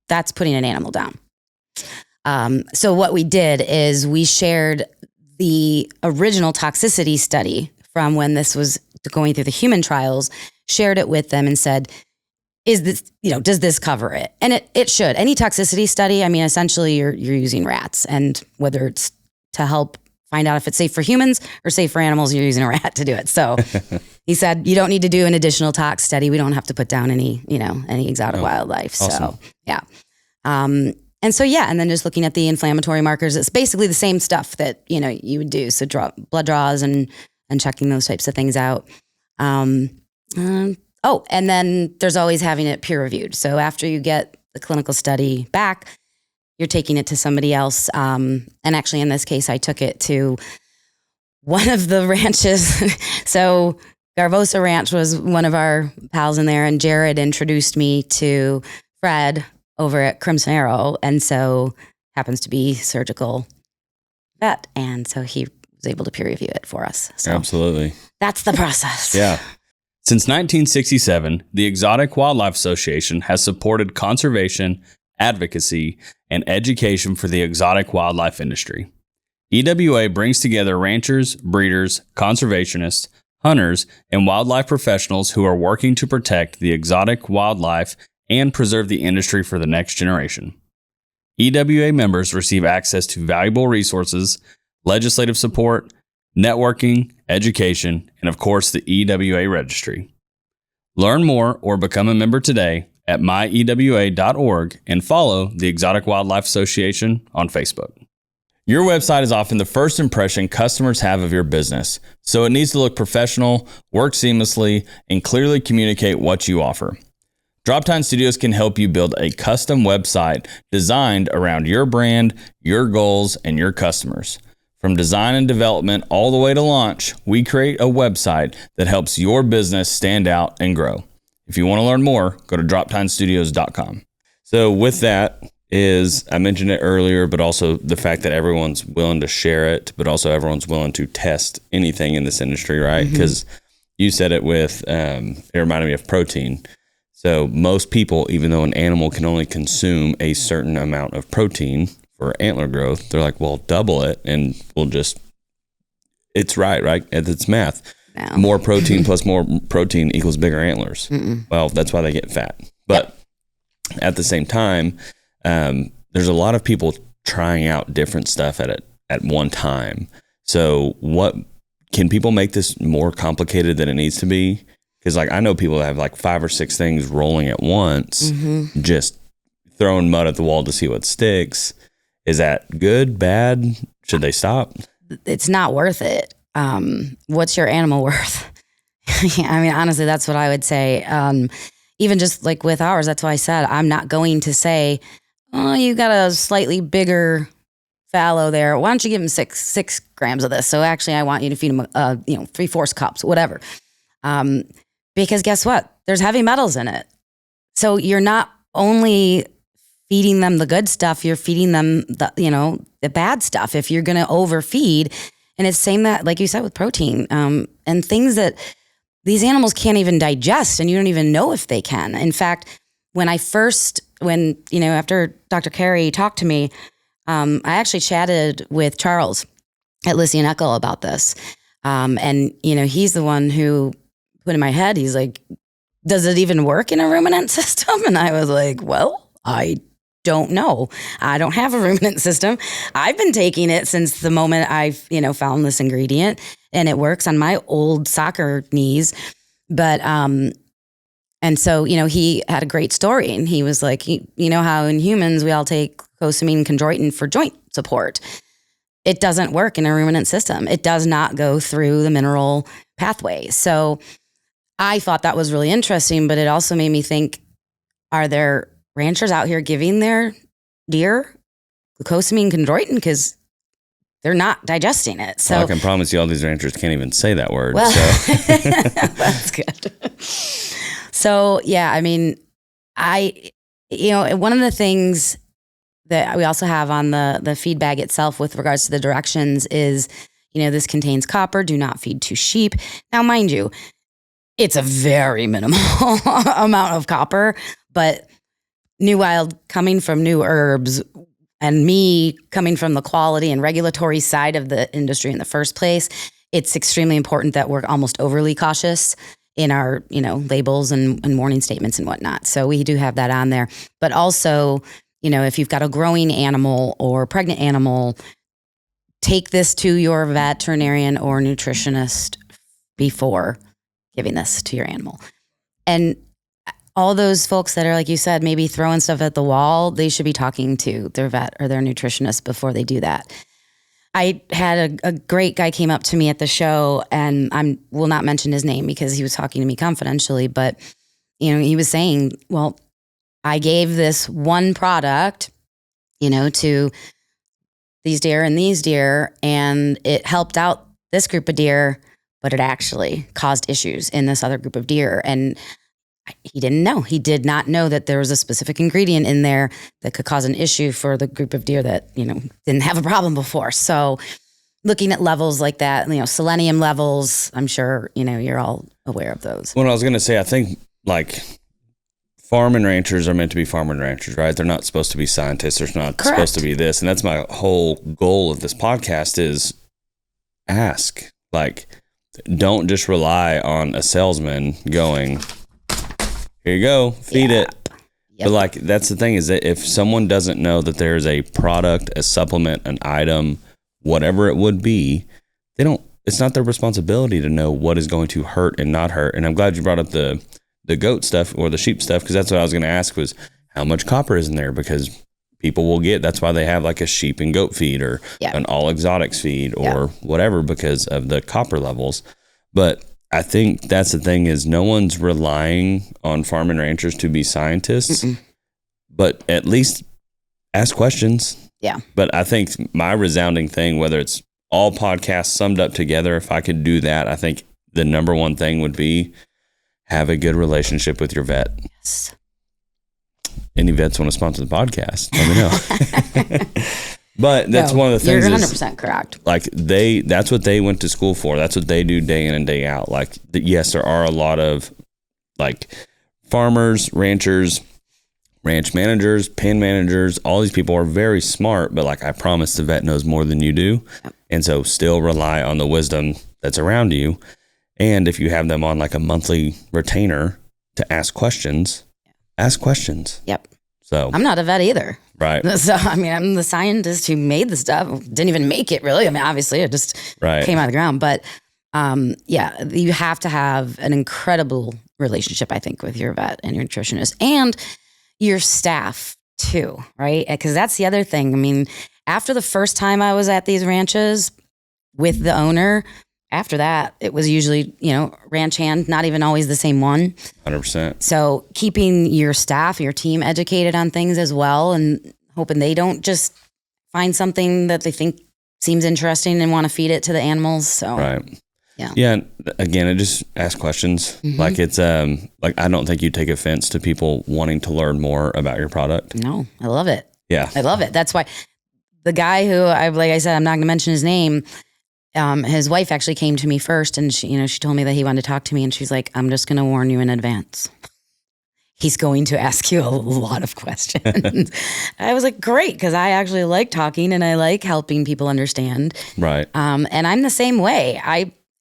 that's putting an animal down. So what we did is we shared the original toxicity study from when this was going through the human trials, shared it with them and said, is this, does this cover it? And it should. Any toxicity study, essentially you're using rats, and whether it's to help find out if it's safe for humans or safe for animals, you're using a rat to do it. So he said, you don't need to do an additional tox study. We don't have to put down any exotic wildlife. Awesome. So, yeah. And then just looking at the inflammatory markers, it's basically the same stuff that, you would do. So blood draws and checking those types of things out. And then there's always having it peer reviewed. So after you get the clinical study back, you're taking it to somebody else. And actually in this case, I took it to one of the ranches. So Garvosa Ranch was one of our pals in there, and Jared introduced me to Fred over at Crimson Arrow, and so happens to be surgical vet, and so he was able to peer review it for us. So absolutely, that's the process. Yeah. Since 1967, the Exotic Wildlife Association has supported conservation, advocacy, and education for the exotic wildlife industry. EWA brings together ranchers, breeders, conservationists, hunters, and wildlife professionals who are working to protect the exotic wildlife and preserve the industry for the next generation. EWA members receive access to valuable resources, legislative support, networking, education, and of course the EWA registry. Learn more or become a member today at myewa.org and follow the Exotic Wildlife Association on Facebook. Your website is often the first impression customers have of your business, so it needs to look professional, work seamlessly, and clearly communicate what you offer. Droptine Studios can help you build a custom website designed around your brand, your goals, and your customers. From design and development all the way to launch, we create a website that helps your business stand out and grow. If you want to learn more, go to droptinestudios.com. So with that is, I mentioned it earlier, but also the fact that everyone's willing to share it, but also everyone's willing to test anything in this industry, right? Because you said it with, it reminded me of protein. So most people, even though an animal can only consume a certain amount of protein for antler growth, they're like, well, double it and we'll just, it's right? It's math. No. More protein plus more protein equals bigger antlers. Well, that's why they get fat. But at the same time, there's a lot of people trying out different stuff at one time. So what can people make this more complicated than it needs to be? Because I know people that have 5 or 6 things rolling at once, just throwing mud at the wall to see what sticks. Is that good, bad? Should they stop? It's not worth it. what's your animal worth? I mean, honestly, that's what I would say. Even just like with ours, that's why I said I'm not going to say, oh, you got a slightly bigger fallow there. Why don't you give him six grams of this? So actually, I want you to feed him, 3/4 cups, whatever. Because guess what? There's heavy metals in it. So you're not only feeding them the good stuff, you're feeding them the bad stuff if you're going to overfeed. And it's same that, like you said, with protein and things that these animals can't even digest, and you don't even know if they can. In fact, after Dr. Carey talked to me, I actually chatted with Charles at Lissy and Echo about this. And he's the one who put in my head, he's like, does it even work in a ruminant system? And I was like, well, I don't know. I don't have a ruminant system. I've been taking it since the moment I've, found this ingredient, and it works on my old soccer knees. But, and so, he had a great story, and he was like, you know how in humans we all take glucosamine chondroitin for joint support. It doesn't work in a ruminant system. It does not go through the mineral pathway. So I thought that was really interesting, but it also made me think, are there ranchers out here giving their deer glucosamine chondroitin? Because they're not digesting it. So I can promise you all these ranchers can't even say that word. Well, so. that's good. So, yeah, I mean, one of the things that we also have on the feed bag itself with regards to the directions is, this contains copper, do not feed to sheep. Now, mind you, it's a very minimal amount of copper, but NuWild coming from New Herbs and me coming from the quality and regulatory side of the industry in the first place, it's extremely important that we're almost overly cautious in our, labels and warning statements and whatnot. So we do have that on there. But also, if you've got a growing animal or pregnant animal, take this to your veterinarian or nutritionist before giving this to your animal. And all those folks that are, like you said, maybe throwing stuff at the wall, they should be talking to their vet or their nutritionist before they do that. I had a great guy came up to me at the show, and I will not mention his name because he was talking to me confidentially, but he was saying, well, I gave this one product, to these deer, and it helped out this group of deer, but it actually caused issues in this other group of deer. And he didn't know. He did not know that there was a specific ingredient in there that could cause an issue for the group of deer that, didn't have a problem before. So looking at levels like that, selenium levels, I'm sure, you're all aware of those. Well, I was going to say, I think farm and ranchers are meant to be farm and ranchers, right? They're not supposed to be scientists. They're not Correct. Supposed to be this. And that's my whole goal of this podcast is ask. Don't just rely on a salesman going, here you go, feed it. Yep. But that's the thing is that if someone doesn't know that there's a product, a supplement, an item, whatever it would be, it's not their responsibility to know what is going to hurt and not hurt. And I'm glad you brought up the goat stuff or the sheep stuff, because that's what I was going to ask was how much copper is in there, because people will that's why they have a sheep and goat feed or an all exotics feed or whatever, because of the copper levels. But I think that's the thing is no one's relying on farm and ranchers to be scientists, but at least ask questions. Yeah. But I think my resounding thing, whether it's all podcasts summed up together, if I could do that, I think the number one thing would be have a good relationship with your vet. Yes. Any vets want to sponsor the podcast, let me know. But that's one of the things. You're 100% correct. That's what they went to school for. That's what they do day in and day out. Yes, there are a lot of farmers, ranchers, ranch managers, pen managers. All these people are very smart, but I promise the vet knows more than you do. Yep. And so still rely on the wisdom that's around you. And if you have them on a monthly retainer to ask questions, ask questions. Yep. So I'm not a vet either. Right. So, I'm the scientist who made the stuff. Didn't even make it really. Obviously it just came out of the ground. But you have to have an incredible relationship, I think, with your vet and your nutritionist and your staff too, right? Because that's the other thing. After the first time I was at these ranches with the owner, after that, it was usually, ranch hand, not even always the same one. 100%. So keeping your staff, your team educated on things as well, and hoping they don't just find something that they think seems interesting and want to feed it to the animals. So, right. Yeah. Yeah. Again, I just ask questions. Like it's, like, I don't think you take offense to people wanting to learn more about your product. No, I love it. Yeah. I love it. That's why the guy who like I said, I'm not going to mention his name. His wife actually came to me first, and she told me that he wanted to talk to me, and she's like, I'm just going to warn you in advance. He's going to ask you a lot of questions. I was like, great, because I actually like talking and I like helping people understand. Right. And I'm the same way.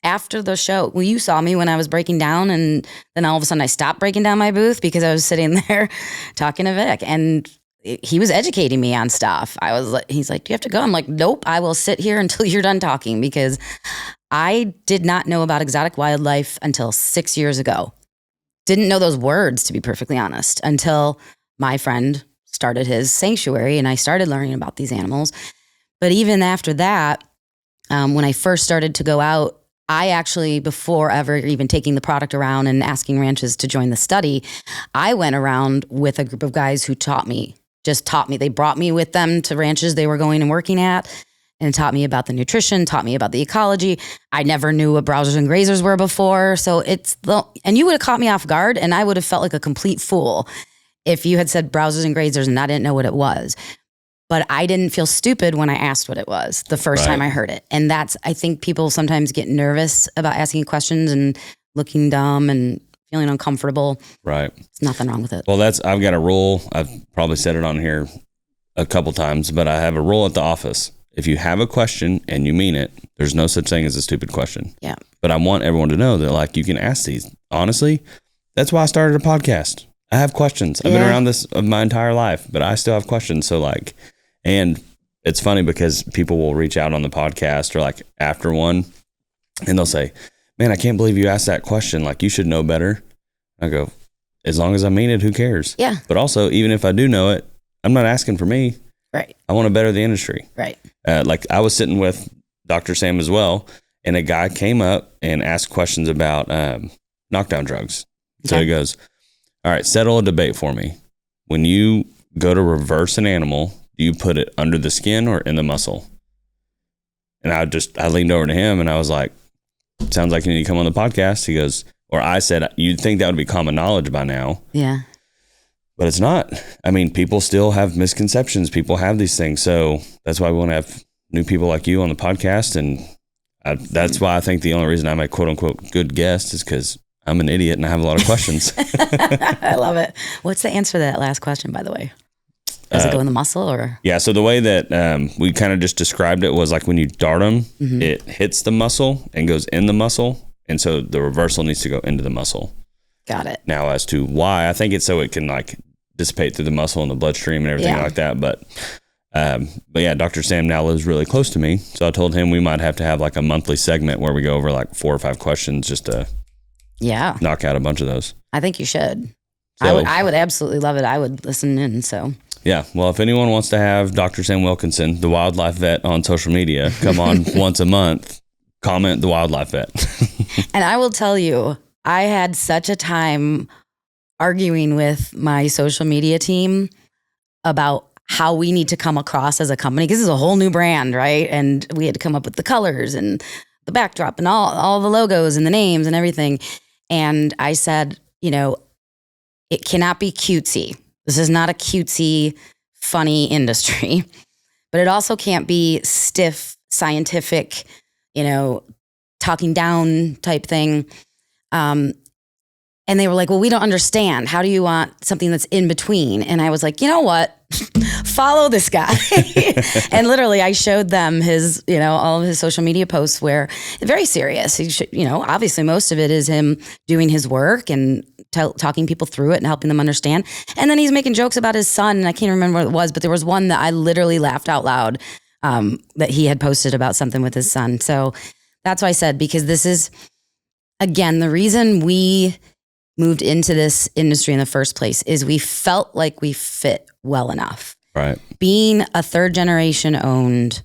After the show, you saw me when I was breaking down, and then all of a sudden I stopped breaking down my booth because I was sitting there talking to Vic, and he was educating me on stuff. He's like, do you have to go? I'm like, nope, I will sit here until you're done talking, because I did not know about exotic wildlife until 6 years ago. Didn't know those words, to be perfectly honest, until my friend started his sanctuary and I started learning about these animals. But even after that, when I first started to go out, I actually, before ever even taking the product around and asking ranches to join the study, I went around with a group of guys who taught me. They brought me with them to ranches they were going and working at, and taught me about the nutrition, taught me about the ecology. I never knew what browsers and grazers were before. So and you would have caught me off guard, and I would have felt like a complete fool if you had said browsers and grazers and I didn't know what it was. But I didn't feel stupid when I asked what it was the first time I heard it. And I think people sometimes get nervous about asking questions and looking dumb and feeling uncomfortable. Right. There's nothing wrong with it. Well, I've got a rule. I've probably said it on here a couple times, but I have a rule at the office. If you have a question and you mean it, there's no such thing as a stupid question. Yeah. But I want everyone to know that, like, you can ask these. Honestly, that's why I started a podcast. I have questions. I've been around this my entire life, but I still have questions. So, like, and it's funny because people will reach out on the podcast or like after one, and they'll say, man, I can't believe you asked that question. Like, you should know better. I go, as long as I mean it, who cares? Yeah. But also, even if I do know it, I'm not asking for me. Right. I want to better the industry. Right. Like, I was sitting with Dr. Sam as well, and a guy came up and asked questions about knockdown drugs. So he goes, all right, settle a debate for me. When you go to reverse an animal, do you put it under the skin or in the muscle? And I leaned over to him and I was like, sounds like you need to come on the podcast. He goes, or I said, you'd think that would be common knowledge by now. Yeah. But it's not. I mean, people still have misconceptions. People have these things. So that's why we want to have new people like you on the podcast. And that's why I think the only reason I'm a quote unquote good guest is because I'm an idiot and I have a lot of questions. I love it. What's the answer to that last question, by the way? Does it go in the muscle or? Yeah. So the way that we kind of just described it was like when you dart them, it hits the muscle and goes in the muscle. And so the reversal needs to go into the muscle. Got it. Now, as to why, I think it's so it can like dissipate through the muscle and the bloodstream and everything like that. But yeah, Dr. Sam now lives really close to me. So I told him we might have to have like a monthly segment where we go over like 4 or 5 questions just to knock out a bunch of those. I think you should. So, I would absolutely love it. I would listen in. So yeah. Well, if anyone wants to have Dr. Sam Wilkinson, the wildlife vet, on social media, come on once a month, comment the wildlife vet. And I will tell you, I had such a time arguing with my social media team about how we need to come across as a company, because this is a whole new brand, right? And we had to come up with the colors and the backdrop and all the logos and the names and everything. And I said, it cannot be cutesy. This is not a cutesy, funny industry, but it also can't be stiff, scientific, talking down type thing. And they were like, well, we don't understand. How do you want something that's in between? And I was like, you know what? Follow this guy. And literally I showed them his, all of his social media posts where very serious. He should, obviously most of it is him doing his work and talking people through it and helping them understand. And then he's making jokes about his son. And I can't remember what it was, but there was one that I literally laughed out loud that he had posted about something with his son. So that's why I said, because this is, again, the reason we moved into this industry in the first place is we felt like we fit well enough. Right. Being a third generation owned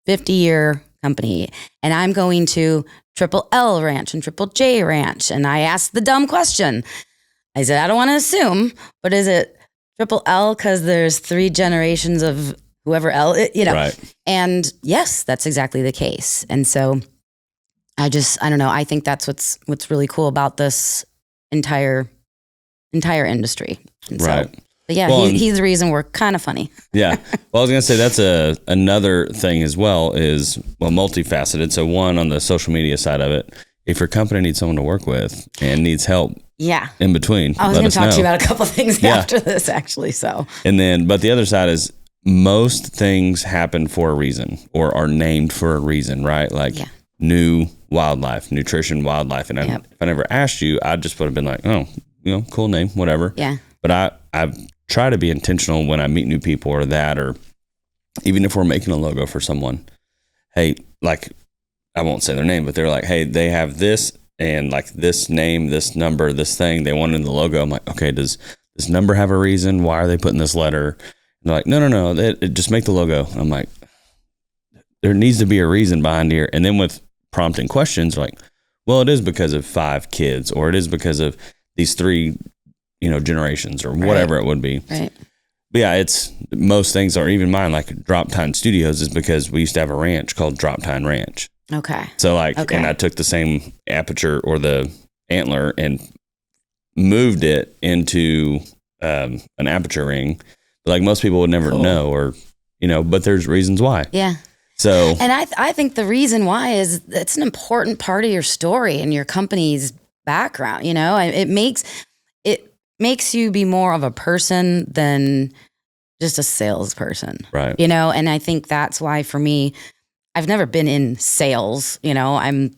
50-year company, and I'm going to Triple L Ranch and Triple J Ranch, and I asked the dumb question. I said, I don't want to assume, but is it Triple L because there's 3 generations of whoever L, Right. And yes, that's exactly the case. And so I don't know. I think that's what's really cool about this entire industry. And Right. But yeah, Well, he's the reason we're kind of funny. Yeah. Well, I was going to say that's another thing as well is, multifaceted. So one, on the social media side of it, if your company needs someone to work with and needs help in between, I was going to talk to you about a couple of things after this, actually. So, and then, but the other side is most things happen for a reason or are named for a reason, right? Like new wildlife, nutrition, wildlife. And if I never asked you, I just would have been like, oh, cool name, whatever. Yeah. But I've tried to be intentional when I meet new people or even if we're making a logo for someone, hey, like, I won't say their name, but they're like, hey, they have this and like this name, this number, this thing they want in the logo. I'm like, okay, does this number have a reason? Why are they putting this letter? And they're like, no, just make the logo. I'm like, there needs to be a reason behind here. And then with prompting questions, like, well, it is because of 5 kids, or it is because of these 3, generations, or whatever it would be. Right. But yeah, it's most things are, even mine, like Droptine Studios is because we used to have a ranch called Droptine Ranch. Okay. So and I took the same aperture or the antler and moved it into an aperture ring. But like most people would never know, or, but there's reasons why. Yeah. So, and I think the reason why is it's an important part of your story and your company's background. It makes you be more of a person than just a salesperson. Right. And I think that's why for me, I've never been in sales, I'm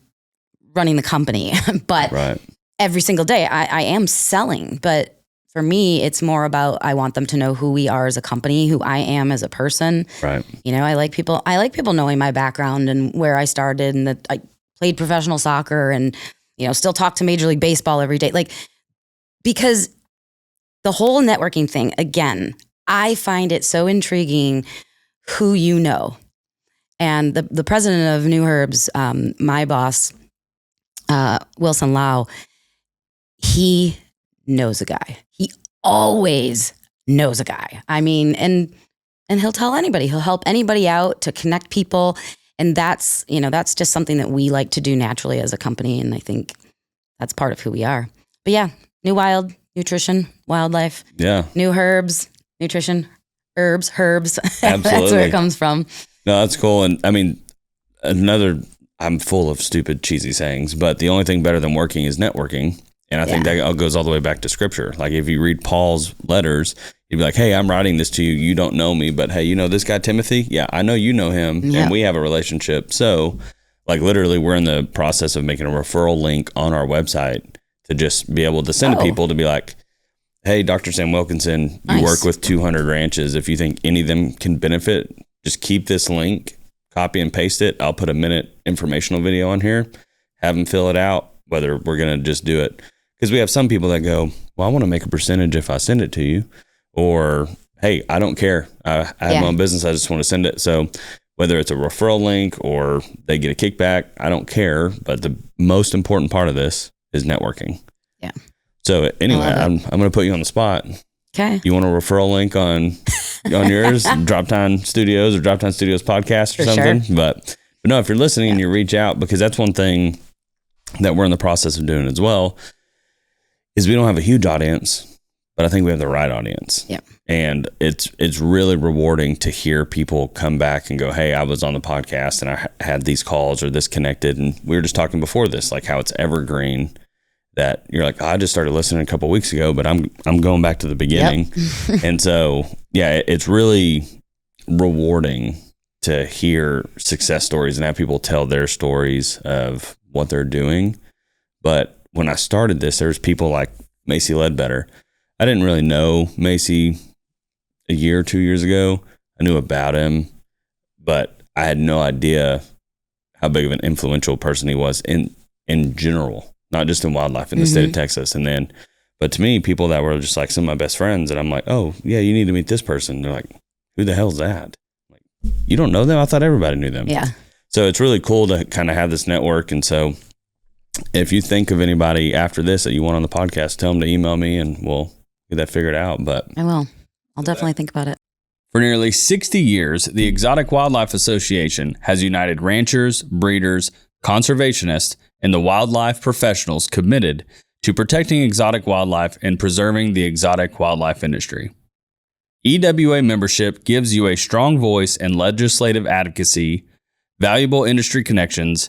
running the company, but every single day I am selling. But for me, it's more about, I want them to know who we are as a company, who I am as a person. Right. I like people knowing my background and where I started, and that I played professional soccer and, still talk to Major League Baseball every day. Like, because the whole networking thing, again, I find it so intriguing who you know. And the president of New Herbs, my boss, Wilson Lau, he knows a guy. He always knows a guy. I mean, and he'll tell anybody. He'll help anybody out to connect people. And that's just something that we like to do naturally as a company. And I think that's part of who we are. But yeah, NuWild, nutrition, wildlife. Yeah. New Herbs, nutrition, herbs. Absolutely. That's where it comes from. No, that's cool. And I mean, I'm full of stupid, cheesy sayings, but the only thing better than working is networking. And I think that goes all the way back to scripture. Like if you read Paul's letters, he'd be like, hey, I'm writing this to you. You don't know me, but hey, this guy, Timothy? Yeah, I know you know him, and we have a relationship. So like literally we're in the process of making a referral link on our website to just be able to send to people to be like, hey, Dr. Sam Wilkinson, you work with 200 ranches. If you think any of them can benefit, just keep this link, copy and paste it. I'll put a minute informational video on here, have them fill it out, whether we're going to just do it. Because we have some people that go, well, I want to make a percentage if I send it to you. Or, hey, I don't care. I have my own business. I just want to send it. So whether it's a referral link or they get a kickback, I don't care. But the most important part of this is networking. Yeah. So anyway, I'm going to put you on the spot. Okay. You want a referral link on yours, Droptine Studios or Droptine Studios podcast or something? Sure. But no, if you're listening and you reach out, because that's one thing that we're in the process of doing as well, is we don't have a huge audience, but I think we have the right audience. Yeah. And it's really rewarding to hear people come back and go, hey, I was on the podcast and I had these calls or this connected. And we were just talking before this, like how it's evergreen, that you're like, I just started listening a couple of weeks ago, but I'm going back to the beginning. Yep. And so, yeah, it's really rewarding to hear success stories and have people tell their stories of what they're doing. But when I started this, there's people like Macy Ledbetter. I didn't really know Macy a year or 2 years ago. I knew about him, but I had no idea how big of an influential person he was in general, not just in wildlife in the state of Texas. And then, but to me, people that were just like some of my best friends, and I'm like, oh yeah, you need to meet this person. They're like, who the hell's that? Like, you don't know them? I thought everybody knew them. Yeah. So it's really cool to kind of have this network. And so if you think of anybody after this that you want on the podcast, tell them to email me and we'll get that figured out. But I will. I'll definitely think about it. For nearly 60 years, the Exotic Wildlife Association has united ranchers, breeders, conservationists, and the wildlife professionals committed to protecting exotic wildlife and preserving the exotic wildlife industry. EWA membership gives you a strong voice in legislative advocacy, valuable industry connections,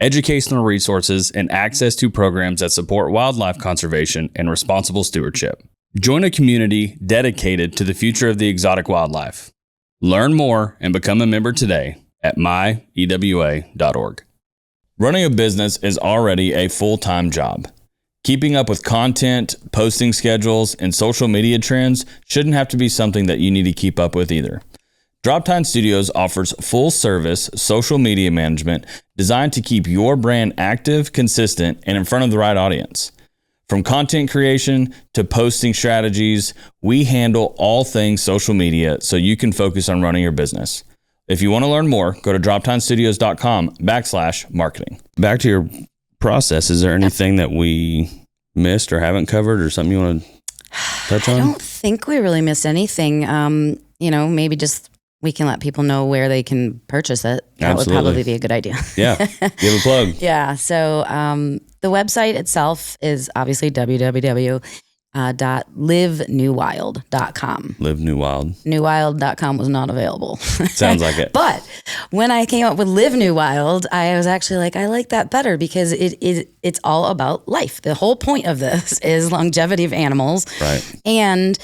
educational resources, and access to programs that support wildlife conservation and responsible stewardship. Join a community dedicated to the future of the exotic wildlife. Learn more and become a member today at myewa.org. Running a business is already a full-time job. Keeping up with content, posting schedules, and social media trends shouldn't have to be something that you need to keep up with either. Droptine Studios offers full-service social media management designed to keep your brand active, consistent, and in front of the right audience. From content creation to posting strategies, we handle all things social media so you can focus on running your business. If you want to learn more, go to droptinestudios.com/marketing. Back to your process. Is there anything that we missed or haven't covered or something you want to touch on? I don't think we really missed anything. Maybe just we can let people know where they can purchase it. That Absolutely. would probably be a good idea. Yeah. Give a plug. Yeah. So the website itself is obviously www.livenewwild.com. Live NuWild. NuWild.com was not available. Sounds like it. But when I came up with Live New Wild, I was actually like, I like that better because it's all about life. The whole point of this is longevity of animals. Right. And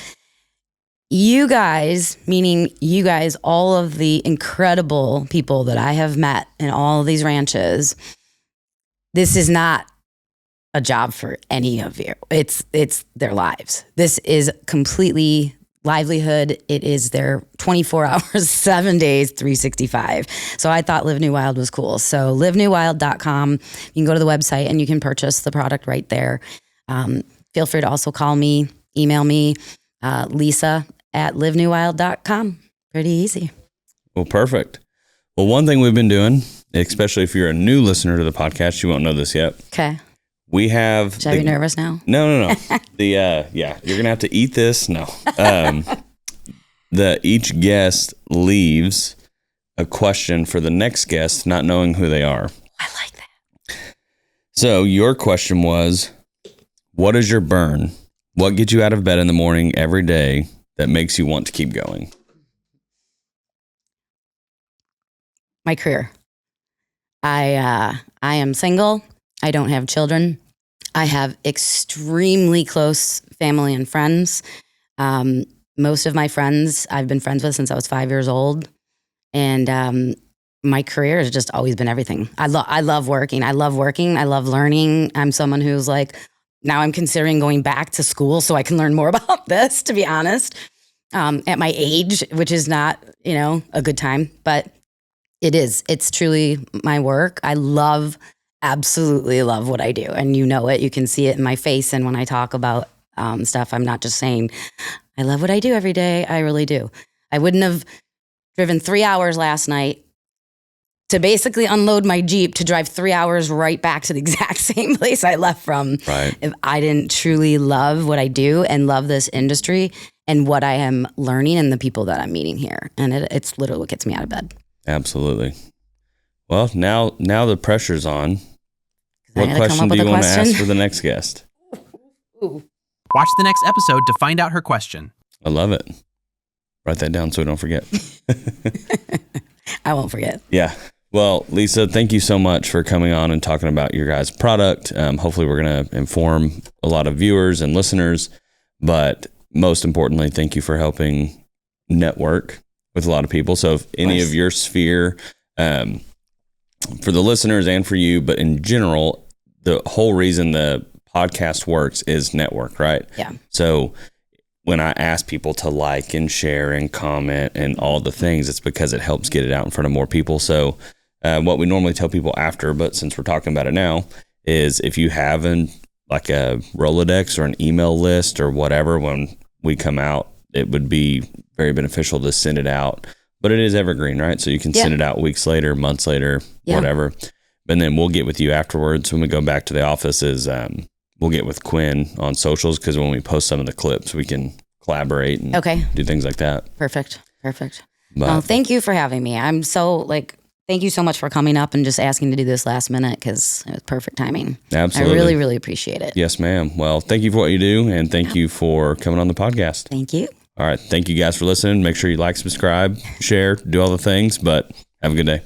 you guys, meaning you guys, all of the incredible people that I have met in all of these ranches, this is not a job for any of you. It's their lives. This is completely livelihood. It is their 24 hours, 7 days, 365. So I thought Live New Wild was cool. So livenewwild.com. You can go to the website and you can purchase the product right there. Feel free to also call me, email me, Lisa at livenewwild.com. Pretty easy. Well, perfect. Well, one thing we've been doing, especially if you're a new listener to the podcast, you won't know this yet. Okay. We have... Should I be nervous now? No. You're going to have to eat this. No. Each guest leaves a question for the next guest, not knowing who they are. I like that. So your question was, what is your burn? What gets you out of bed in the morning every day that makes you want to keep going? My career. I am single. I don't have children. I have extremely close family and friends. Most of my friends I've been friends with since I was 5 years old. And my career has just always been everything. I love working. I love learning. I'm someone who's like, now I'm considering going back to school so I can learn more about this, to be honest, at my age, which is not, a good time, but it is. It's truly my work. I absolutely love what I do. And you know it. You can see it in my face. And when I talk about stuff, I'm not just saying, I love what I do every day. I really do. I wouldn't have driven 3 hours last night to basically unload my Jeep to drive 3 hours right back to the exact same place I left from. Right. If I didn't truly love what I do and love this industry and what I am learning and the people that I'm meeting here. And it's literally what gets me out of bed. Absolutely. Well, now the pressure's on. What I question come up do with you a want to question? ask for the next guest? Watch the next episode to find out her question. I love it. Write that down so we don't forget. I won't forget. Yeah. Well, Lisa, thank you so much for coming on and talking about your guys' product. Hopefully we're going to inform a lot of viewers and listeners, but most importantly, thank you for helping network with a lot of people. So if any of your sphere, for the listeners and for you, but in general, the whole reason the podcast works is network, right? Yeah. So when I ask people to like and share and comment and all the things, it's because it helps get it out in front of more people. So what we normally tell people after, but since we're talking about it now, is if you have a Rolodex or an email list or whatever, when we come out, it would be very beneficial to send it out but it is evergreen, right? So you can send it out weeks later, months later, whatever. And then we'll get with you afterwards when we go back to the offices. We'll get with Quinn on socials because when we post some of the clips, we can collaborate and do things like that. Perfect. Well, thank you for having me. I'm so thank you so much for coming up and just asking to do this last minute because it was perfect timing. Absolutely. I really, really appreciate it. Yes, ma'am. Well, thank you for what you do and thank you for coming on the podcast. Thank you. All right. Thank you guys for listening. Make sure you like, subscribe, share, do all the things, but have a good day.